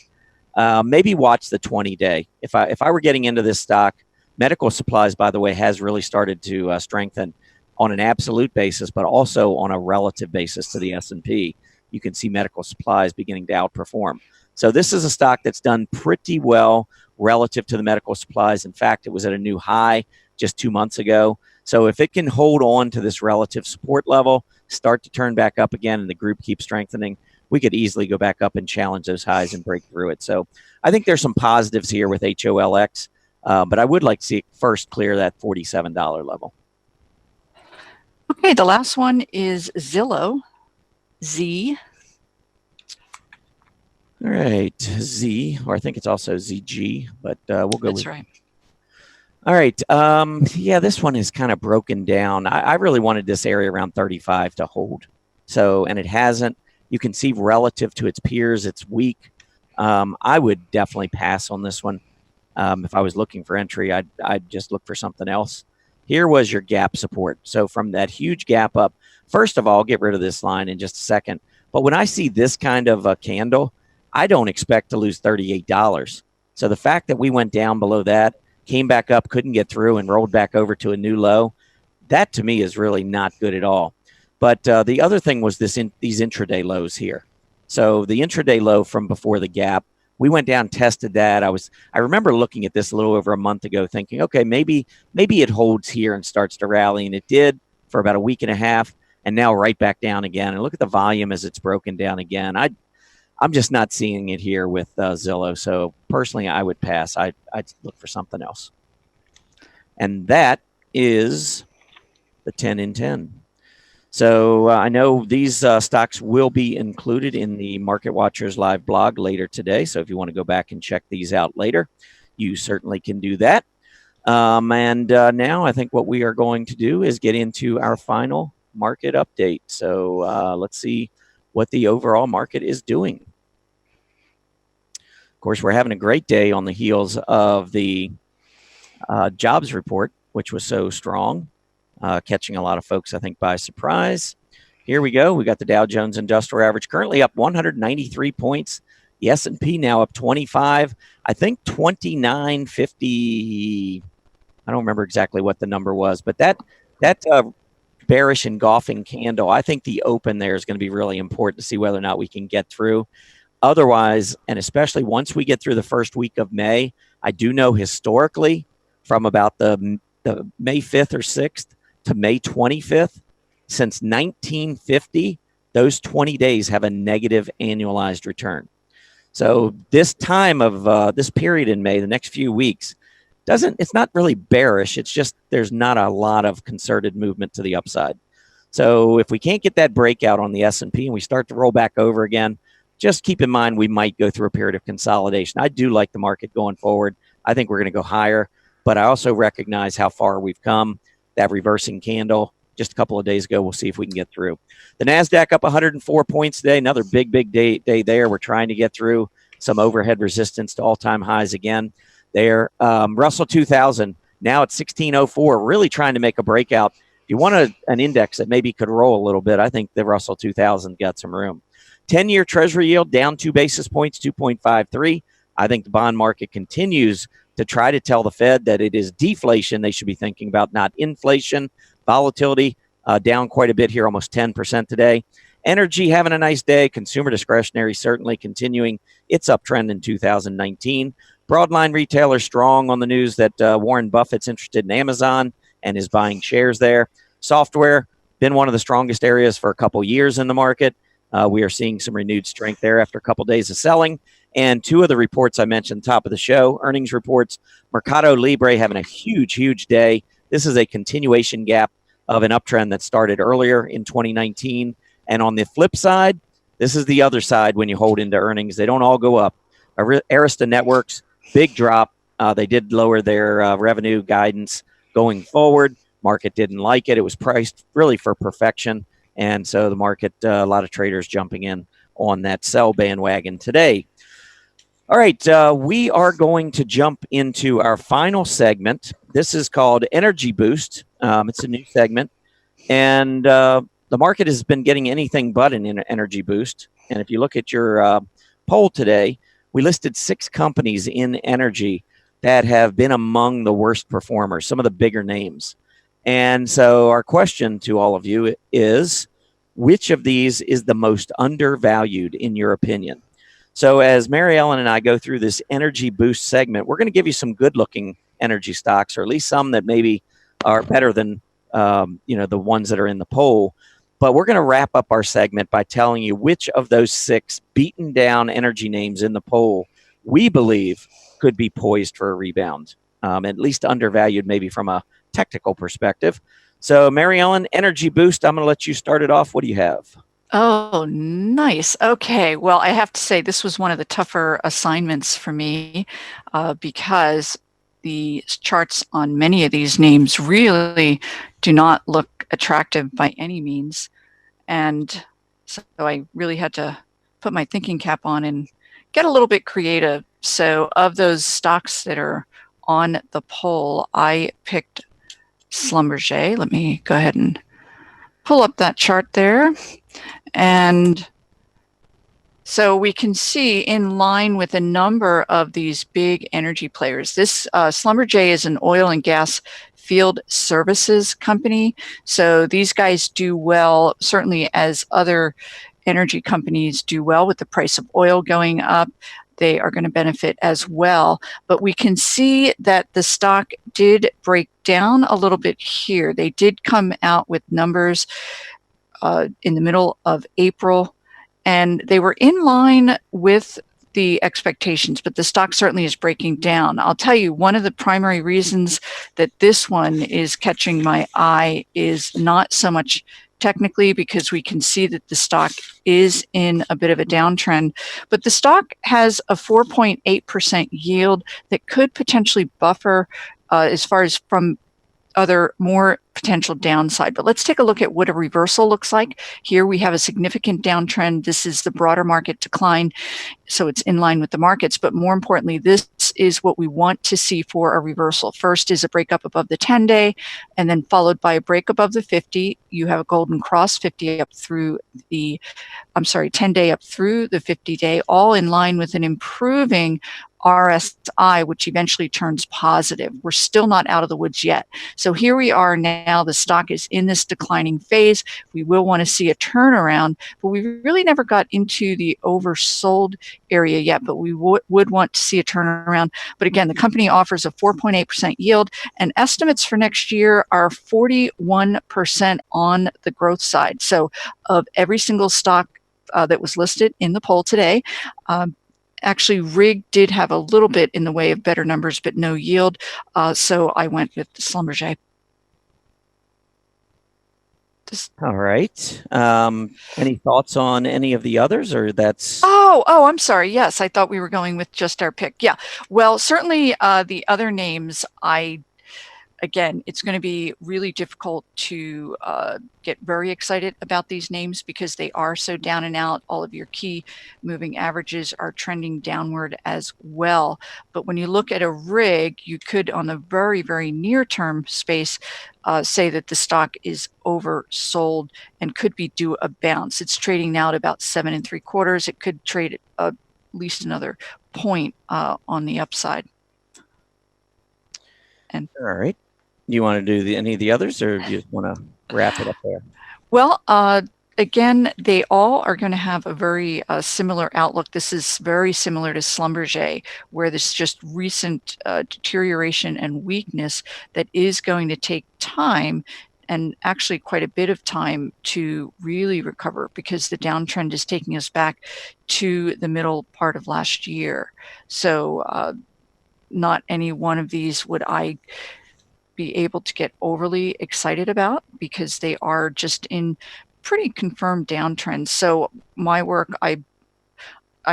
[SPEAKER 1] Maybe watch the 20-day. If I were getting into this stock, medical supplies, by the way, has really started to strengthen on an absolute basis, but also on a relative basis to the S&P. You can see medical supplies beginning to outperform. So this is a stock that's done pretty well relative to the medical supplies. In fact, it was at a new high just 2 months ago. So if it can hold on to this relative support level, start to turn back up again, and the group keeps strengthening, we could easily go back up and challenge those highs and break through it. So I think there's some positives here with HOLX, but I would like to see it first clear that $47 level.
[SPEAKER 2] Okay, the last one is Zillow, Z.
[SPEAKER 1] All right, Z, or I think it's also ZG, but we'll go
[SPEAKER 2] That's
[SPEAKER 1] with
[SPEAKER 2] right.
[SPEAKER 1] All right. Yeah, this one is kind of broken down. I really wanted this area around 35 to hold. So, and it hasn't. You can see relative to its peers, it's weak. I would definitely pass on this one. If I was looking for entry, I'd just look for something else. Here was your gap support. So from that huge gap up, first of all, I'll get rid of this line in just a second. But when I see this kind of a candle, I don't expect to lose $38. So the fact that we went down below that, came back up, couldn't get through, and rolled back over to a new low, that to me is really not good at all. But the other thing was these intraday lows here. So the intraday low from before the gap, we went down, tested that. I remember looking at this a little over a month ago, thinking, okay, maybe it holds here and starts to rally, and it did for about a week and a half, and now right back down again. And look at the volume as it's broken down again. I'm just not seeing it here with Zillow. So personally, I would pass. I'd look for something else. And that is the 10 in 10. So I know these stocks will be included in the Market Watchers live blog later today. So if you want to go back and check these out later, you certainly can do that. And now I think what we are going to do is get into our final market update. So let's see what the overall market is doing. Of course, we're having a great day on the heels of the jobs report, which was so strong. Catching a lot of folks, I think, by surprise. Here we go. We got the Dow Jones Industrial Average currently up 193 points. The S&P now up 25. I think 2950. I don't remember exactly what the number was, but that bearish engulfing candle, I think the open there is going to be really important to see whether or not we can get through. Otherwise, and especially once we get through the first week of May, I do know historically from about the May 5th or 6th to May 25th, since 1950, those 20 days have a negative annualized return. So this time of this period in May, the next few weeks, it's not really bearish. It's just there's not a lot of concerted movement to the upside. So if we can't get that breakout on the S&P and we start to roll back over again, just keep in mind we might go through a period of consolidation. I do like the market going forward. I think we're going to go higher, but I also recognize how far we've come. That reversing candle just a couple of days ago, we'll see if we can get through. The NASDAQ up 104 points today. Another big day there. We're trying to get through some overhead resistance to all-time highs again there. Russell 2000 now at 1604, really trying to make a breakout. If you want an index that maybe could roll a little bit, I think the Russell 2000 got some room. 10-year Treasury yield down 2 basis points, 2.53. I think the bond market continues to try to tell the Fed that it is deflation they should be thinking about, not inflation. Volatility down quite a bit here, almost 10% today. Energy having a nice day. Consumer discretionary certainly continuing its uptrend in 2019. Broadline retailers strong on the news that Warren Buffett's interested in Amazon and is buying shares there. Software, been one of the strongest areas for a couple years in the market. We are seeing some renewed strength there after a couple days of selling. And two of the reports I mentioned top of the show, earnings reports, Mercado Libre having a huge day. This is a continuation gap of an uptrend that started earlier in 2019. And on the flip side, this is the other side when you hold into earnings. They don't all go up. Arista Networks, big drop. They did lower their revenue guidance going forward. Market didn't like it. It was priced really for perfection. And so the market, a lot of traders jumping in on that sell bandwagon today. All right, we are going to jump into our final segment. This is called Energy Boost. It's a new segment. And the market has been getting anything but an energy boost. And if you look at your poll today, we listed 6 companies in energy that have been among the worst performers, some of the bigger names. And so our question to all of you is, which of these is the most undervalued in your opinion? So as Mary Ellen and I go through this energy boost segment, we're going to give you some good-looking energy stocks, or at least some that maybe are better than the ones that are in the poll. But we're going to wrap up our segment by telling you which of those 6 beaten down energy names in the poll we believe could be poised for a rebound, at least undervalued maybe from a technical perspective. So Mary Ellen, energy boost, I'm going to let you start it off. What do you have?
[SPEAKER 2] Oh, nice. Okay. Well, I have to say this was one of the tougher assignments for me because the charts on many of these names really do not look attractive by any means. And so I really had to put my thinking cap on and get a little bit creative. So of those stocks that are on the poll, I picked Schlumberger. Let me go ahead and pull up that chart there. And so we can see in line with a number of these big energy players. This Schlumberger is an oil and gas field services company. So these guys do well, certainly as other energy companies do well with the price of oil going up. They are going to benefit as well. But we can see that the stock did break down a little bit here. They did come out with numbers in the middle of April, and they were in line with the expectations, but the stock certainly is breaking down. I'll tell you, one of the primary reasons that this one is catching my eye is not so much technically, because we can see that the stock is in a bit of a downtrend, but the stock has a 4.8% yield that could potentially buffer as far as from other more potential downside. But let's take a look at what a reversal looks like. Here we have a significant downtrend. This is the broader market decline, so it's in line with the markets. But more importantly, this is what we want to see for a reversal. First is a breakup above the 10-day, and then followed by a break above the 50. You have a golden cross, 50 up through the, 10-day up through the 50-day, all in line with an improving RSI, which eventually turns positive. We're still not out of the woods yet. So here we are now. The stock is in this declining phase. We will want to see a turnaround, but we really never got into the oversold area yet, but we would want to see a turnaround. But again, the company offers a 4.8% yield, and estimates for next year are 41% on the growth side. So of every single stock that was listed in the poll today, actually, RIG did have a little bit in the way of better numbers, but no yield. So I went with Schlumberger.
[SPEAKER 1] All right. Any thoughts on any of the others, or that's?
[SPEAKER 2] Oh, I'm sorry. Yes, I thought we were going with just our pick. Yeah. Well, certainly the other names, again, it's going to be really difficult to get very excited about these names because they are so down and out. All of your key moving averages are trending downward as well. But when you look at a RIG, you could, on the very, very near term space, say that the stock is oversold and could be due a bounce. It's trading now at about 7 3/4. It could trade at least another point on the upside.
[SPEAKER 1] And all right. Do you want to do any of the others, or do you just want to wrap it up there?
[SPEAKER 2] Well, again, they all are going to have a very similar outlook. This is very similar to Schlumberger, where there's just recent deterioration and weakness that is going to take time, and actually quite a bit of time, to really recover, because the downtrend is taking us back to the middle part of last year. So not any one of these would I be able to get overly excited about, because they are just in pretty confirmed downtrends. So my work, I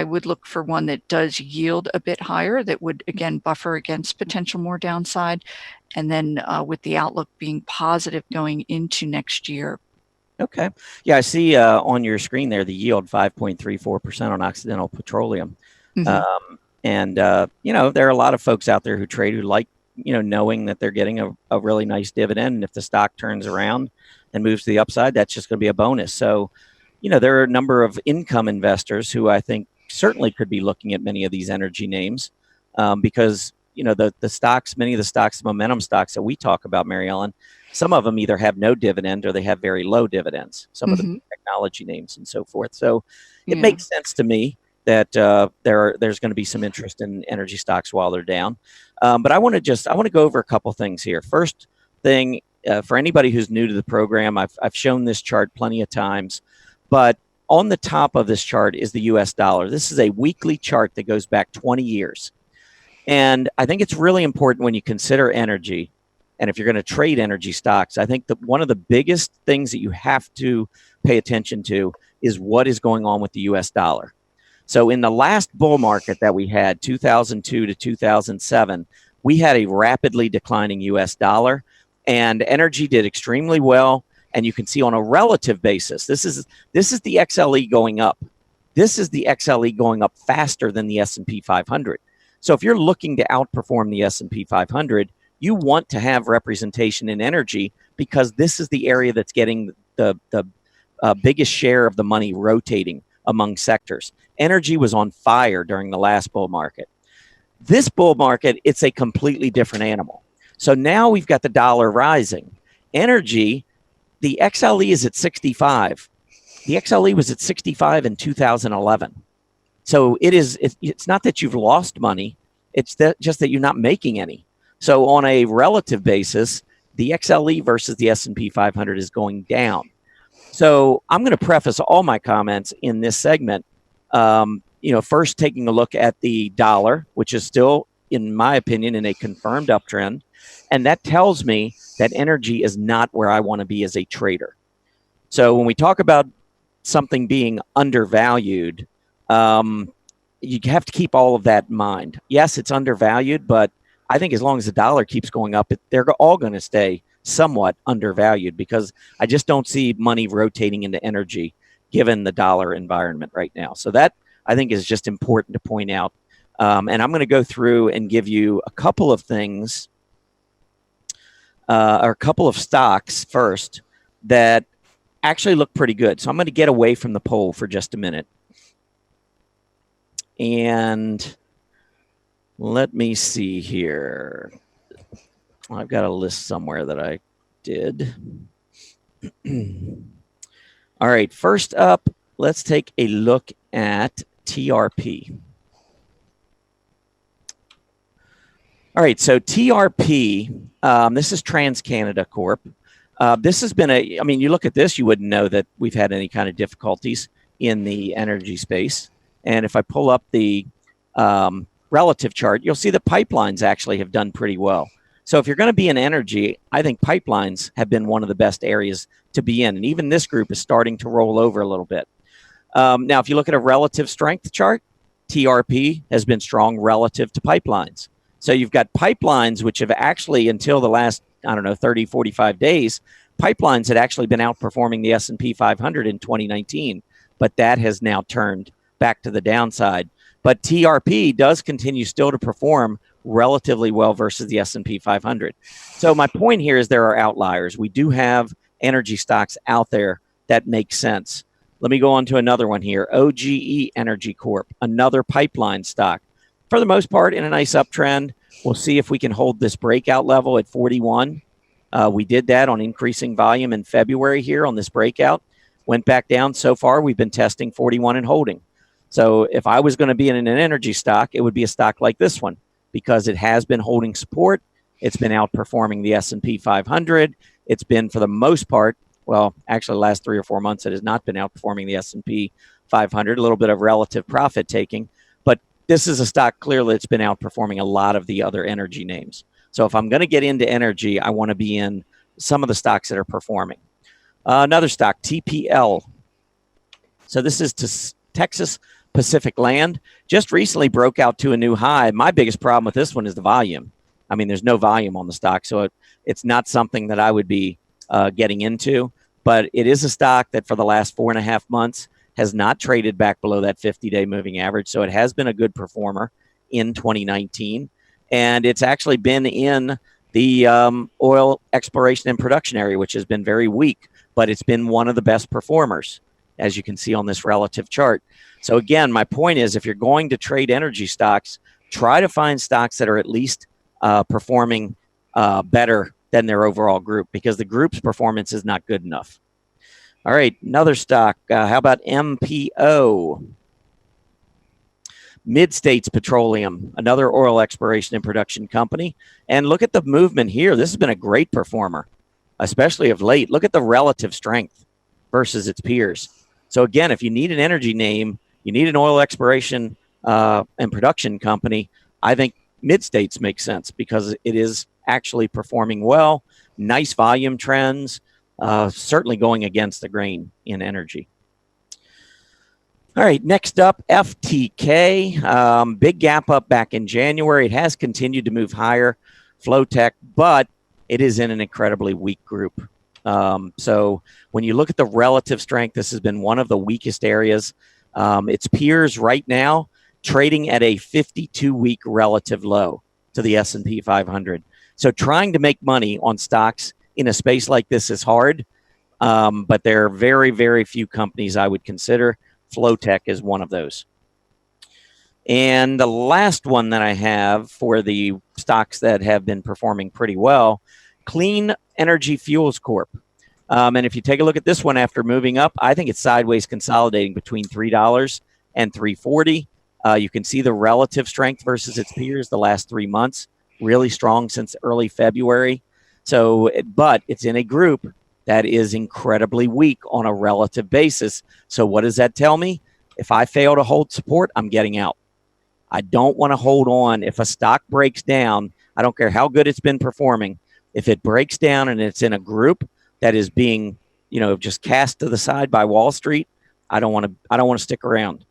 [SPEAKER 2] would look for one that does yield a bit higher, that would again buffer against potential more downside, and then with the outlook being positive going into next year.
[SPEAKER 1] Okay. Yeah, I see on your screen there the yield 5.34% on Occidental Petroleum. Mm-hmm. And there are a lot of folks out there who trade who like, knowing that they're getting a really nice dividend. And if the stock turns around and moves to the upside, that's just going to be a bonus. So, there are a number of income investors who I think certainly could be looking at many of these energy names because, the stocks, many of the stocks, momentum stocks that we talk about, Mary Ellen, some of them either have no dividend or they have very low dividends, some of the technology names and so forth. So it makes sense to me that there's going to be some interest in energy stocks while they're down. But I want to go over a couple things here. First thing, for anybody who's new to the program, I've shown this chart plenty of times, but on the top of this chart is the US dollar. This is a weekly chart that goes back 20 years. And I think it's really important when you consider energy, and if you're going to trade energy stocks, I think that one of the biggest things that you have to pay attention to is what is going on with the US dollar. So in the last bull market that we had, 2002 to 2007, we had a rapidly declining US dollar, and energy did extremely well. And you can see on a relative basis, this is the XLE going up. This is the XLE going up faster than the S&P 500. So if you're looking to outperform the S&P 500, you want to have representation in energy, because this is the area that's getting the biggest share of the money rotating among sectors. Energy was on fire during the last bull market. This bull market, it's a completely different animal. So now we've got the dollar rising. Energy, the XLE is at 65. The XLE was at 65 in 2011. So it's not that you've lost money, it's just that you're not making any. So on a relative basis, the XLE versus the S&P 500 is going down. So I'm going to preface all my comments in this segment, first taking a look at the dollar, which is still, in my opinion, in a confirmed uptrend. And that tells me that energy is not where I want to be as a trader. So when we talk about something being undervalued, you have to keep all of that in mind. Yes, it's undervalued, but I think as long as the dollar keeps going up, they're all going to stay somewhat undervalued, because I just don't see money rotating into energy given the dollar environment right now. So that, I think, is just important to point out. And I'm going to go through and give you a couple of things, or a couple of stocks first that actually look pretty good. So I'm going to get away from the poll for just a minute. And let me see here. I've got a list somewhere that I did. All right, first up, let's take a look at TRP. All right, so TRP, this is TransCanada Corp. This has been you look at this, you wouldn't know that we've had any kind of difficulties in the energy space. And if I pull up the relative chart, you'll see that pipelines actually have done pretty well. So if you're going to be in energy, I think pipelines have been one of the best areas to be in. And even this group is starting to roll over a little bit. Now, if you look at a relative strength chart, TRP has been strong relative to pipelines. So you've got pipelines, which have actually, until the last, 30, 45 days, pipelines had actually been outperforming the S&P 500 in 2019. But that has now turned back to the downside. But TRP does continue still to perform relatively well versus the S&P 500. So my point here is there are outliers. We do have energy stocks out there that make sense. Let me go on to another one here. OGE Energy Corp, another pipeline stock. For the most part, in a nice uptrend. We'll see if we can hold this breakout level at 41. We did that on increasing volume in February here on this breakout. Went back down. So far, we've been testing 41 and holding. So if I was going to be in an energy stock, it would be a stock like this one, because it has been holding support. It's been outperforming the S&P 500. It's been, for the most part, well, actually the last 3 or 4 months, it has not been outperforming the S&P 500, a little bit of relative profit taking. But this is a stock clearly that's been outperforming a lot of the other energy names. So if I'm going to get into energy, I want to be in some of the stocks that are performing. Another stock, TPL. So this is Texas Pacific Land. Just recently broke out to a new high. My biggest problem with this one is the volume. I mean, there's no volume on the stock, so it's not something that I would be getting into. But it is a stock that for the last 4.5 months has not traded back below that 50-day moving average. So it has been a good performer in 2019. And it's actually been in the oil exploration and production area, which has been very weak. But it's been one of the best performers, as you can see on this relative chart. So again, my point is, if you're going to trade energy stocks, try to find stocks that are at least performing better than their overall group, because the group's performance is not good enough. All right, another stock. How about MPO? Mid-States Petroleum, another oil exploration and production company. And look at the movement here. This has been a great performer, especially of late. Look at the relative strength versus its peers. So again, if you need an energy name, you need an oil exploration and production company, I think Mid-States makes sense, because it is actually performing well. Nice volume trends, certainly going against the grain in energy. All right, next up, FTK. Big gap up back in January. It has continued to move higher, Flowtech, but it is in an incredibly weak group. So when you look at the relative strength, this has been one of the weakest areas. Its peers right now trading at a 52-week relative low to the S&P 500. So trying to make money on stocks in a space like this is hard, but there are very, very few companies I would consider. Flowtech is one of those. And the last one that I have for the stocks that have been performing pretty well, Clean Energy Fuels Corp. And if you take a look at this one after moving up, I think it's sideways consolidating between $3 and $3.40. You can see the relative strength versus its peers the last 3 months, really strong since early February. So, but it's in a group that is incredibly weak on a relative basis. So what does that tell me? If I fail to hold support, I'm getting out. I don't want to hold on. If a stock breaks down, I don't care how good it's been performing. If it breaks down and it's in a group that is being, just cast to the side by Wall Street, I don't want to stick around.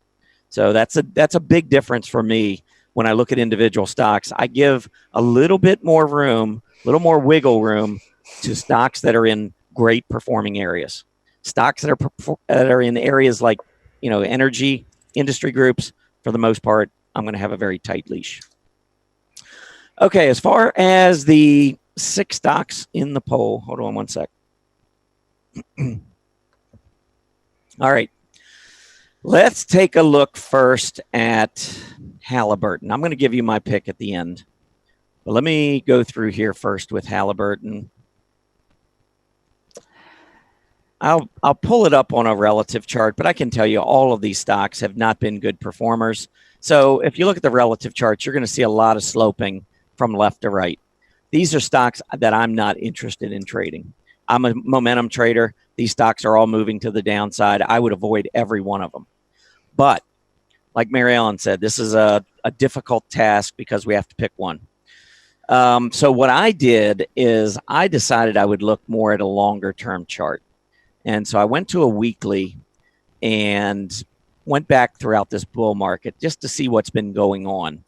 [SPEAKER 1] So that's a big difference for me when I look at individual stocks. I give a little bit more room, a little more wiggle room to stocks that are in great performing areas. Stocks that are in areas like, energy industry groups, for the most part, I'm going to have a very tight leash. Okay, as far as the 6 stocks in the poll, hold on one sec. All right. Let's take a look first at Halliburton. I'm going to give you my pick at the end. But let me go through here first with Halliburton. I'll pull it up on a relative chart, but I can tell you all of these stocks have not been good performers. So if you look at the relative charts, you're going to see a lot of sloping from left to right. These are stocks that I'm not interested in trading. I'm a momentum trader. These stocks are all moving to the downside. I would avoid every one of them. But like Mary Ellen said, this is a difficult task because we have to pick one. So what I did is I decided I would look more at a longer term chart. And so I went to a weekly and went back throughout this bull market just to see what's been going on.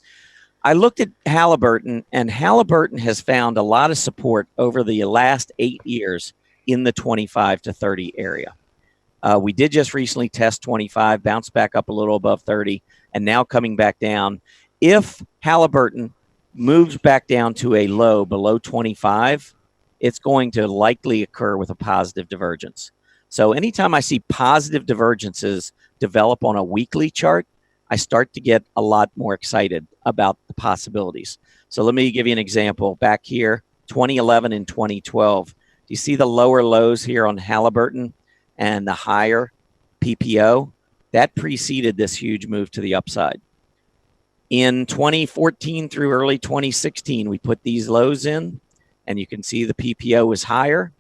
[SPEAKER 1] I looked at Halliburton, and Halliburton has found a lot of support over the last 8 years in the 25 to 30 area. We did just recently test 25, bounced back up a little above 30, and now coming back down. If Halliburton moves back down to a low below 25, it's going to likely occur with a positive divergence. So anytime I see positive divergences develop on a weekly chart, I start to get a lot more excited about the possibilities. So let me give you an example. Back here, 2011 and 2012. Do you see the lower lows here on Halliburton and the higher PPO? That preceded this huge move to the upside. In 2014 through early 2016, we put these lows in, and you can see the PPO was higher,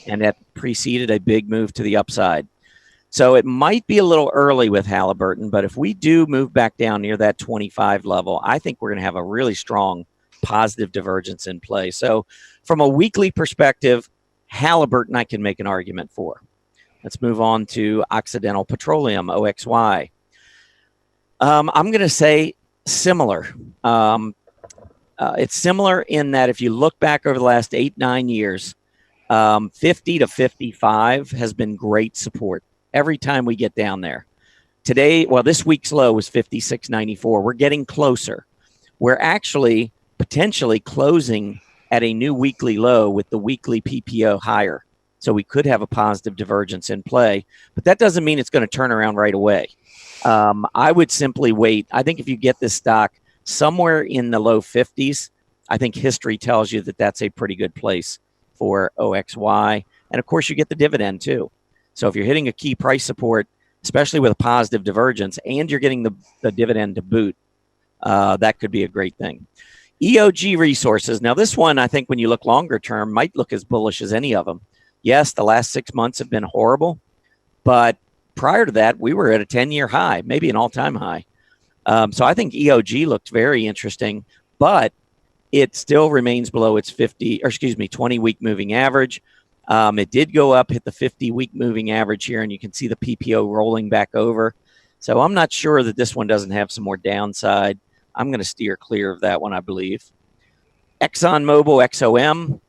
[SPEAKER 1] and that preceded a big move to the upside. So it might be a little early with Halliburton, but if we do move back down near that 25 level, I think we're going to have a really strong positive divergence in play. So from a weekly perspective, Halliburton I can make an argument for. Let's move on to Occidental Petroleum, OXY. I'm going to say similar. It's similar in that if you look back over the last 8-9 years, 50 to 55 has been great support every time we get down there. Today, well, this week's low was 56.94. We're getting closer. We're actually potentially closing at a new weekly low with the weekly PPO higher. So we could have a positive divergence in play, but that doesn't mean it's going to turn around right away. I would simply wait. I think if you get this stock somewhere in the low 50s, I think history tells you that that's a pretty good place for OXY. And of course, you get the dividend too. So if you're hitting a key price support, especially with a positive divergence, and you're getting the dividend to boot, that could be a great thing. EOG Resources. Now, this one, I think when you look longer term, might look as bullish as any of them. Yes, the last 6 months have been horrible, but prior to that, we were at a 10-year high, maybe an all-time high. So I think EOG looked very interesting, but it still remains below its 20-week moving average. It did go up, hit the 50-week moving average here, and you can see the PPO rolling back over. So I'm not sure that this one doesn't have some more downside. I'm going to steer clear of that one, I believe. ExxonMobil, XOM,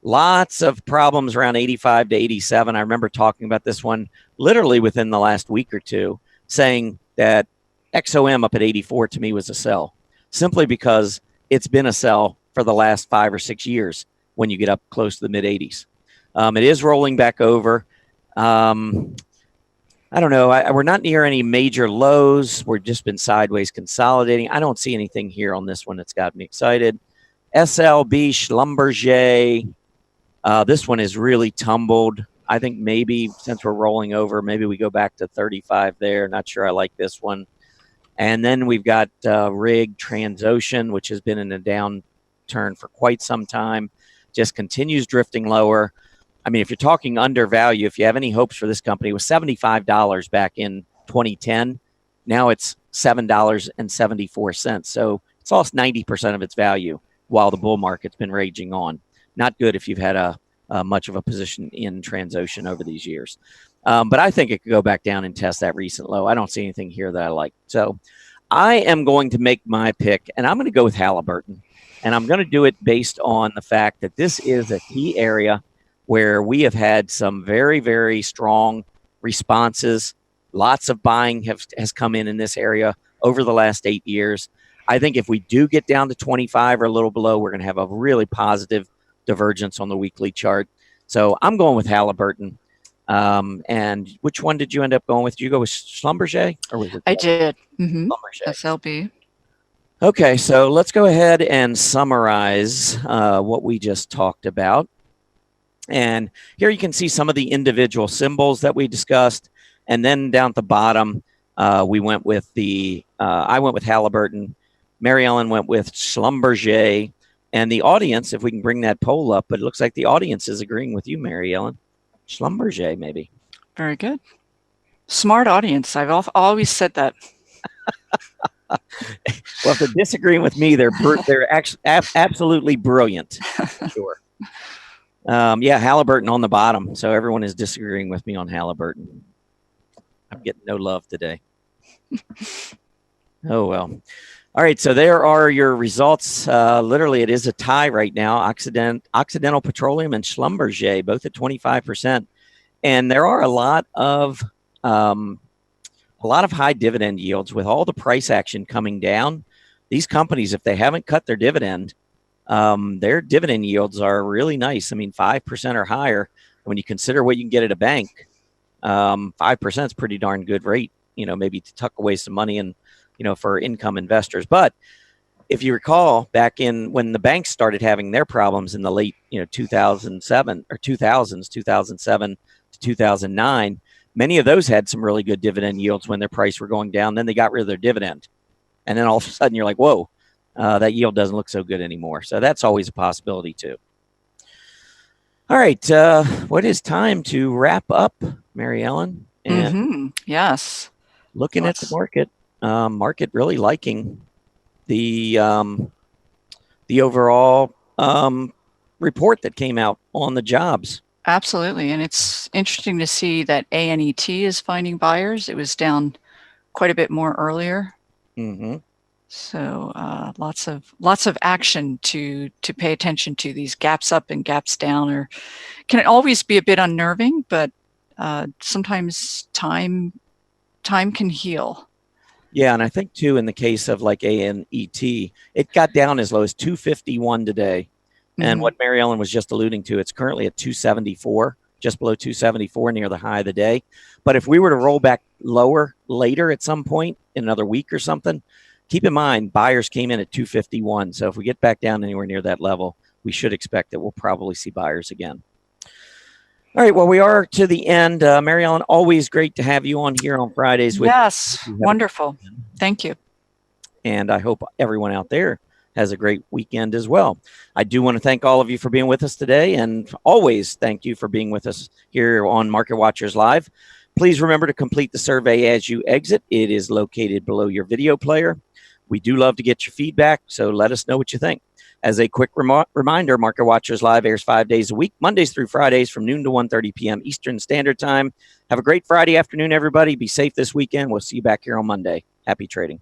[SPEAKER 1] lots of problems around 85 to 87. I remember talking about this one literally within the last week or two, saying that XOM up at 84 to me was a sell, simply because it's been a sell for the last 5 or 6 years when you get up close to the mid 80s. It is rolling back over. I don't know. We're not near any major lows. We've just been sideways consolidating. I don't see anything here on this one that's got me excited. SLB, Schlumberger. This one is really tumbled. I think maybe since we're rolling over, maybe we go back to 35 there. Not sure I like this one. And then we've got Rig Transocean, which has been in a downturn for quite some time, just continues drifting lower. I mean, if you're talking undervalue, if you have any hopes for this company, it was $75 back in 2010. Now it's $7.74. So it's lost 90% of its value while the bull market's been raging on. Not good if you've had a much of a position in Transocean over these years. But I think it could go back down and test that recent low. I don't see anything here that I like. So I am going to make my pick, and I'm going to go with Halliburton. And I'm going to do it based on the fact that this is a key area where we have had some very, very strong responses. Lots of buying has come in this area over the last 8 years. I think if we do get down to 25 or a little below, we're going to have a really positive divergence on the weekly chart. So I'm going with Halliburton. And which one did you end up going with? Did you go with Schlumberger? Or was it
[SPEAKER 2] I did.
[SPEAKER 1] Schlumberger?
[SPEAKER 2] SLB.
[SPEAKER 1] Okay, so let's go ahead and summarize what we just talked about. And here you can see some of the individual symbols that we discussed. And then down at the bottom, we went with I went with Halliburton. Mary Ellen went with Schlumberger. And the audience, if we can bring that poll up, but it looks like the audience is agreeing with you, Mary Ellen. Schlumberger, maybe.
[SPEAKER 2] Very good. Smart audience. I've always said that.
[SPEAKER 1] Well, if they're disagreeing with me, they're actually absolutely brilliant. Sure. Yeah, Halliburton on the bottom. So everyone is disagreeing with me on Halliburton. I'm getting no love today. Oh, well. All right, so there are your results. Literally, it is a tie right now. Occidental Petroleum and Schlumberger, both at 25%. And there are a lot of high dividend yields with all the price action coming down. These companies, if they haven't cut their dividend yields are really nice. I mean, 5% or higher. When you consider what you can get at a bank, 5% is pretty darn good rate, maybe to tuck away some money and, for income investors. But if you recall back in when the banks started having their problems in the late, 2007 or 2007 to 2009, many of those had some really good dividend yields when their prices were going down. Then they got rid of their dividend. And then all of a sudden you're like, whoa, that yield doesn't look so good anymore. So that's always a possibility too. All right. What is time to wrap up, Mary Ellen? And
[SPEAKER 2] yes.
[SPEAKER 1] Looking at the market, market really liking the overall report that came out on the jobs.
[SPEAKER 2] Absolutely. And it's interesting to see that ANET is finding buyers. It was down quite a bit more earlier. So lots of action to pay attention to. These gaps up and gaps down can always be a bit unnerving, but sometimes time can heal.
[SPEAKER 1] Yeah, and I think too in the case of like ANET, it got down as low as 251 today. And what Mary Ellen was just alluding to, it's currently at 274, just below 274 near the high of the day. But if we were to roll back lower later at some point in another week or something, keep in mind, buyers came in at 251. So if we get back down anywhere near that level, we should expect that we'll probably see buyers again. All right. Well, we are to the end. Mary Ellen, always great to have you on here on Fridays.
[SPEAKER 2] Yes. Wonderful. Thank you.
[SPEAKER 1] And I hope everyone out there has a great weekend as well. I do want to thank all of you for being with us today, and always thank you for being with us here on Market Watchers Live. Please remember to complete the survey as you exit. It is located below your video player. We do love to get your feedback, so let us know what you think. As a quick reminder, Market Watchers Live airs 5 days a week, Mondays through Fridays from noon to 1:30 p.m. Eastern Standard Time. Have a great Friday afternoon, everybody. Be safe this weekend. We'll see you back here on Monday. Happy trading.